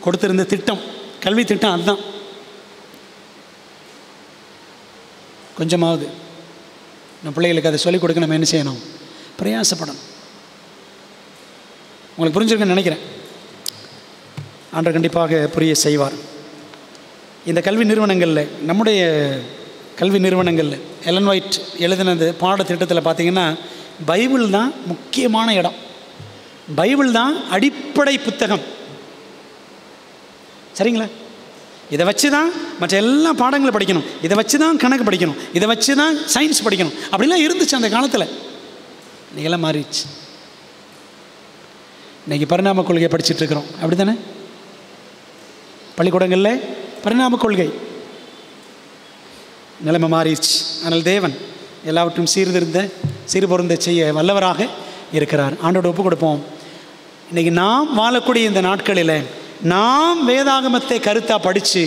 கொடுத்திருந்த திட்டம், கல்வி திட்டம். அதுதான் கொஞ்சமாவது நம்ம பிள்ளைகளுக்கு அதை சொல்லிக் கொடுக்க நம்ம என்ன செய்யணும்? பிரயாசப்படணும். உங்களுக்கு புரிஞ்சிருக்குன்னு நினைக்கிறேன். ஆண்டவர் கண்டிப்பாக புரிய செய்வார். இந்த கல்வி நிறுவனங்களில், நம்முடைய கல்வி நிறுவனங்களில் எலன் ஒயிட் எழுதினது பாடத்திட்டத்தில் பார்த்திங்கன்னா பைபிள் தான் முக்கியமான இடம். பைபிள் தான் அடிப்படை புத்தகம், சரிங்களா? இதை வச்சு தான் மற்ற எல்லா பாடங்களும் படிக்கணும், இதை வச்சு தான் கணக்கு படிக்கணும், இதை வச்சு தான் சயின்ஸ் படிக்கணும். அப்படிலாம் இருந்துச்சு அந்த காலத்தில். இன்றைக்கெல்லாம் மாறிடுச்சு. இன்றைக்கி பரிணாம கொள்கையை படிச்சுட்டு இருக்கிறோம், அப்படி தானே? பள்ளிக்கூடங்களில் பரிணாம கொள்கை நிலைமை மாறிடுச்சு. ஆனால் தேவன் எல்லாவற்றும் சீர்பொருந்த செய்ய வல்லவராக இருக்கிறார். ஆண்டோட ஒப்பு கொடுப்போம். இன்றைக்கி நாம் வாழக்கூடிய இந்த நாட்களில் நாம் வேதாகமத்தை கருத்தாக படித்து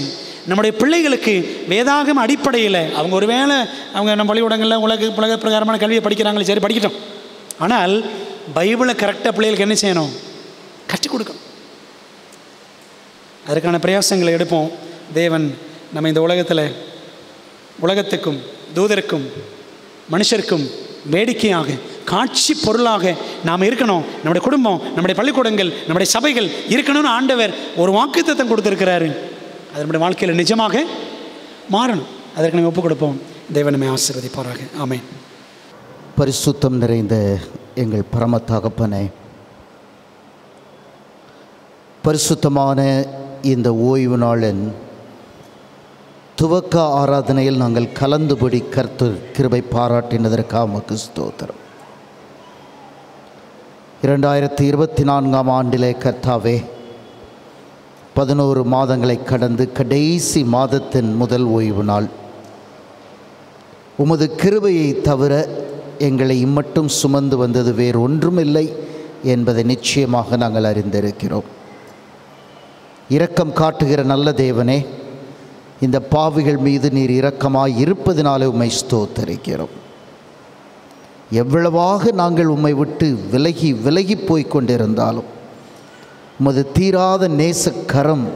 நம்முடைய பிள்ளைகளுக்கு வேதாகம அடிப்படையில், அவங்க ஒரு வேளை அவங்க நம்ம பள்ளிக்கூடங்களில் உலக பிரகாரமான கல்வியை படிக்கிறாங்களே, சரி படிக்கட்டும். ஆனால் பைபிளை கரெக்டாக பிள்ளைகளுக்கு என்ன செய்யணும்? கற்றுக் கொடுக்கணும். அதற்கான பிரயாசங்களை எடுப்போம். தேவன் நம்ம இந்த உலகத்துக்கும் தூதருக்கும் மனுஷருக்கும் வேடிக்கையாக, காட்சி பொருளாக நாம் இருக்கணும். நம்முடைய குடும்பம், நம்முடைய பள்ளிக்கூடங்கள், நம்முடைய சபைகள் இருக்கணும்னு ஆண்டவர் ஒரு வாக்குத்தத்தம் கொடுத்துருக்கிறாரு. அது நம்முடைய வாழ்க்கையில் நிஜமாக மாறணும். அதற்கு நம்ம ஒப்புக் கொடுப்போம். தேவன் நம்மை ஆசீர்வதிப்பாராக. ஆமென். பரிசுத்தம் நிறைந்த எங்கள் பரம தகப்பனே, பரிசுத்தமான இந்த ஓய்வு நாளின் துவக்க ஆராதனையில் நாங்கள் கலந்துபடி கர்த்தர் கிருபை பாராட்டினதற்காக உமக்கு ஸ்தோத்திரம். 2024ஆம் ஆண்டிலே கர்த்தாவே, 11 மாதங்களை கடந்து கடைசி மாதத்தின் முதல் ஓய்வு நாள், உமது கிருபையை தவிர எங்களை இம்மட்டும் சுமந்து வந்தது வேறு ஒன்றுமில்லை என்பதை நிச்சயமாக நாங்கள் அறிந்திருக்கிறோம். இரக்கம் காட்டுகிற நல்ல தேவனே, இந்த பாவிகள் மீது நீர் இரக்கமாய் இருப்பதினாலே உம்மை ஸ்தோத்தரிக்கிறோம். எவ்வளவாக நாங்கள் உம்மை விட்டு விலகி விலகி போய் கொண்டிருந்தாலும் உமது தீராத நேசக்கரம்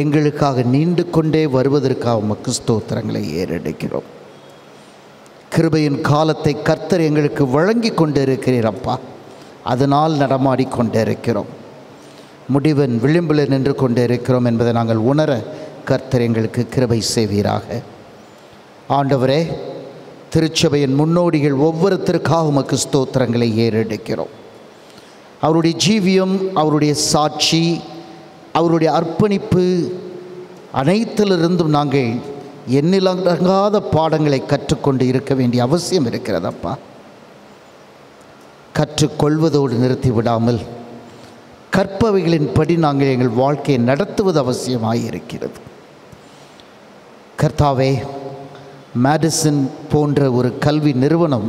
எங்களுக்காக நீண்டு கொண்டே வருவதற்காக உமக்கு ஸ்தோத்திரங்களை ஏறெடுக்கிறோம். கிருபையின் காலத்தை கர்த்தர் எங்களுக்கு வழங்கி கொண்டிருக்கிறீர் அப்பா. அதனால் நடமாடிக்கொண்டிருக்கிறோம். முடிவின் விளிம்பில் நின்று கொண்டிருக்கிறோம் என்பதை நாங்கள் உணர கர்த்தர் எங்களுக்கு கிருபை செய்வீராக. ஆண்டவரே, திருச்சபையின் முன்னோடிகள் ஒவ்வொருத்தருக்காக உமக்கு ஸ்தோத்திரங்களை ஏறெடுக்கிறோம். அவருடைய ஜீவியம், அவருடைய சாட்சி, அவருடைய அர்ப்பணிப்பு அனைத்திலிருந்தும் நாங்கள் எண்ணிலடங்காத பாடங்களை கற்றுக்கொண்டு இருக்க வேண்டிய அவசியம் இருக்கிறதப்பா. கற்றுக்கொள்வதோடு நிறுத்தி விடாமல் கற்பவைகளின்படி நாங்கள் எங்கள் வாழ்க்கையை நடத்துவது அவசியமாயிருக்கிறது. கர்த்தாவே, மேடிசன் போன்ற ஒரு கல்வி நிறுவனம்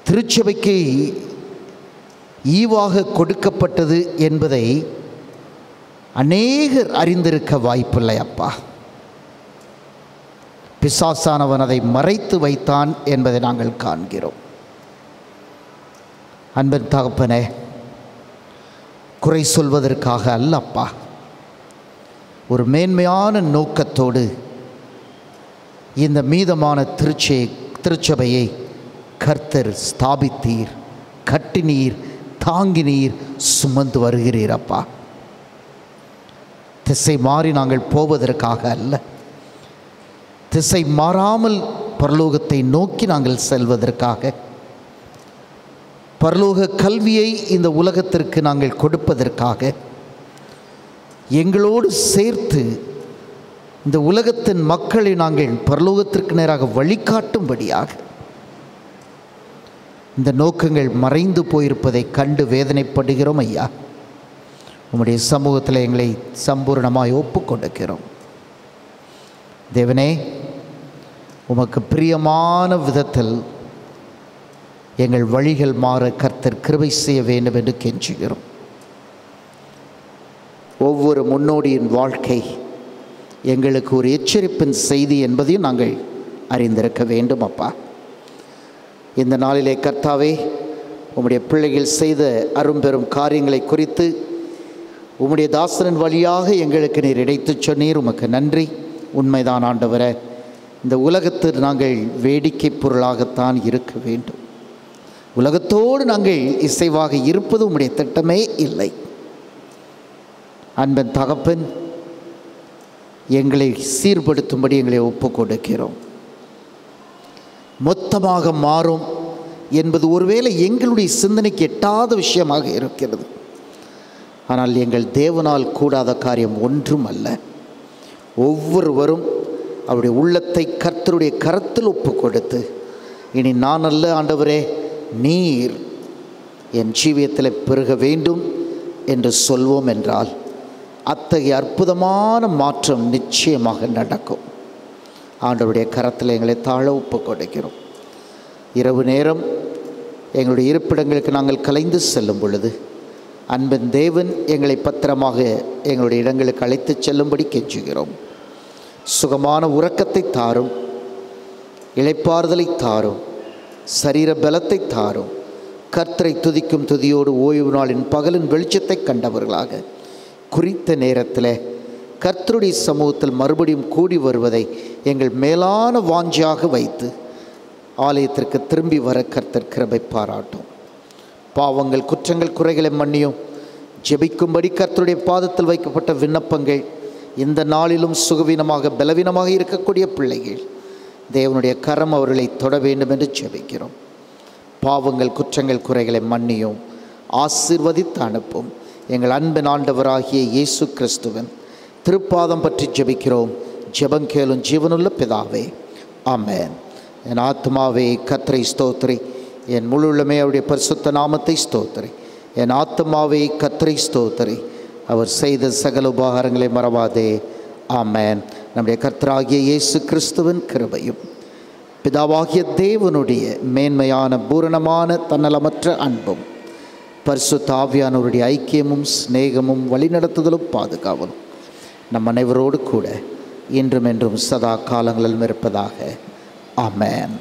திருச்சபைக்கு ஈவாக கொடுக்கப்பட்டது என்பதை அநேகர் அறிந்திருக்க வாய்ப்பில்லை அப்பா. பிசாசானவன் அதை மறைத்து வைத்தான் என்பதை நாங்கள் காண்கிறோம். அன்பின் தகப்பனே, குறை சொல்வதற்காக அல்லப்பா, ஒரு மேன்மையான நோக்கத்தோடு இந்த மீதமான திருச்சபையை கர்த்தர் ஸ்தாபித்தீர், கட்டினீர், தாங்கினீர், சுமந்து வருகிறீர் அப்பா. திசை மாறி நாங்கள் போவதற்காக அல்ல, திசை மாறாமல் பரலோகத்தை நோக்கி நாங்கள் செல்வதற்காக, பரலோக கல்வியை இந்த உலகத்திற்கு நாங்கள் கொடுப்பதற்காக, எங்களோடு சேர்த்து இந்த உலகத்தின் மக்களை நாங்கள் பரலோகத்திற்கு நேராக வழிகாட்டும்படியாக இந்த நோக்கங்கள் மறைந்து போயிருப்பதை கண்டு வேதனைப்படுகிறோம் ஐயா. உம்முடைய சமூகத்தில் எங்களை சம்பூர்ணமாய் ஒப்புக் கொடுக்கிறோம். தேவனே, உமக்கு பிரியமான விதத்தில் எங்கள் வழிகள் மாற கர்த்தர் கிருபை செய்ய வேண்டும் என்று கெஞ்சுகிறோம். ஒவ்வொரு முன்னோடியின் வாழ்க்கை எங்களுக்கு ஒரு எச்சரிப்பின் செய்தி என்பதையும் நாங்கள் அறிந்திருக்க வேண்டும் அப்பா. இந்த நாளிலே கர்த்தாவே, உம்முடைய பிள்ளைகள் செய்த அரும்பெரும் காரியங்களை குறித்து உம்முடைய தாசனின் வழியாக எங்களுக்கு நீர் இடைத்து சொன்னீர். உமக்கு நன்றி. உண்மைதான் ஆண்டவரே, இந்த உலகத்தில் நாங்கள் வேடிக்கை பொருளாகத்தான் இருக்க வேண்டும். உலகத்தோடு நாங்கள் இசைவாக இருப்பது உம்முடைய திட்டமே இல்லை. அன்பன் தகப்பன், எங்களை சீர்படுத்தும்படி எங்களை ஒப்புக் கொடுக்கிறோம். மொத்தமாக மாறும் என்பது ஒருவேளை எங்களுடைய சிந்தனைக்கு எட்டாத விஷயமாக இருக்கிறது. ஆனால் எங்கள் தேவனால் கூடாத காரியம் ஒன்றும் அல்ல. ஒவ்வொருவரும் அவருடைய உள்ளத்தை கர்த்தருடைய கரத்தில் ஒப்பு கொடுத்து, இனி நான் அல்ல ஆண்டவரே, நீர் என் ஜீவியத்தில் பெருக வேண்டும் என்று சொல்வோம் என்றால் அத்தகைய அற்புதமான மாற்றம் நிச்சயமாக நடக்கும். ஆண்டவருடைய கரத்தில் எங்களை தாழ ஒப்பு கொடுக்கிறோம். இரவு நேரம் எங்களுடைய இருப்பிடங்களுக்கு நாங்கள் கலைந்து செல்லும் பொழுது அன்பின் தேவன் எங்களை பத்திரமாக எங்களுடைய இடங்களுக்கு அழைத்து செல்லும்படி கெஞ்சுகிறோம். சுகமான உறக்கத்தை தாரும், இளைப்பாறுதலை தாரும், சரீர பலத்தை தாரும். கர்த்தரை துதிக்கும் துதியோடு ஓய்வு நாளின் பகலின் வெளிச்சத்தை கண்டவர்களாக குறித்த நேரத்தில் கர்த்தருடைய சமூகத்தில் மறுபடியும் கூடி வருவதை எங்கள் மேலான வாஞ்சியாக வைத்து ஆலயத்திற்கு திரும்பி வர கர்த்தர் கிருபை பாராட்டும். பாவங்கள், குற்றங்கள், குறைகளை மன்னியும். ஜெபிக்கும்படி கர்த்தருடைய பாதத்தில் வைக்கப்பட்ட விண்ணப்பங்கள், இந்த நாளிலும் சுகவீனமாக பலவீனமாக இருக்கக்கூடிய பிள்ளைகள், தேவனுடைய கரம் அவர்களை தொட வேண்டும் என்று ஜெபிக்கிறோம். பாவங்கள், குற்றங்கள், குறைகளை மன்னியும், ஆசீர்வதித்து அனுப்பும். எங்கள் அன்பின் ஆண்டவராகிய இயேசு கிறிஸ்துவின் திருப்பாதம் பற்றி ஜெபிக்கிறோம். ஜெபம் கேளும் ஜீவனுள்ள பிதாவே, ஆமென். என் ஆத்மாவே கர்த்தரை ஸ்தோத்திரி, என் முழுமே அவருடைய பரிசுத்த நாமத்தை ஸ்தோத்திரி. என் ஆத்மாவே கர்த்தரை ஸ்தோத்திரி, அவர் செய்த சகல உபகாரங்களை மறவாதே. ஆமென். நம்முடைய கர்த்தராகிய இயேசு கிறிஸ்துவின் கிருபையும் பிதாவாகிய தேவனுடைய மேன்மையான பூரணமான தன்னலமற்ற அன்பும் பரிசுத்த ஆவியானவருடைய ஐக்கியமும் சிநேகமும் வழிநடத்துதலும் பாதுகாவலும் நம் அனைவரோடு கூட இன்றும் என்றும் சதா காலங்களிலும் இருப்பதாக. ஆமென்.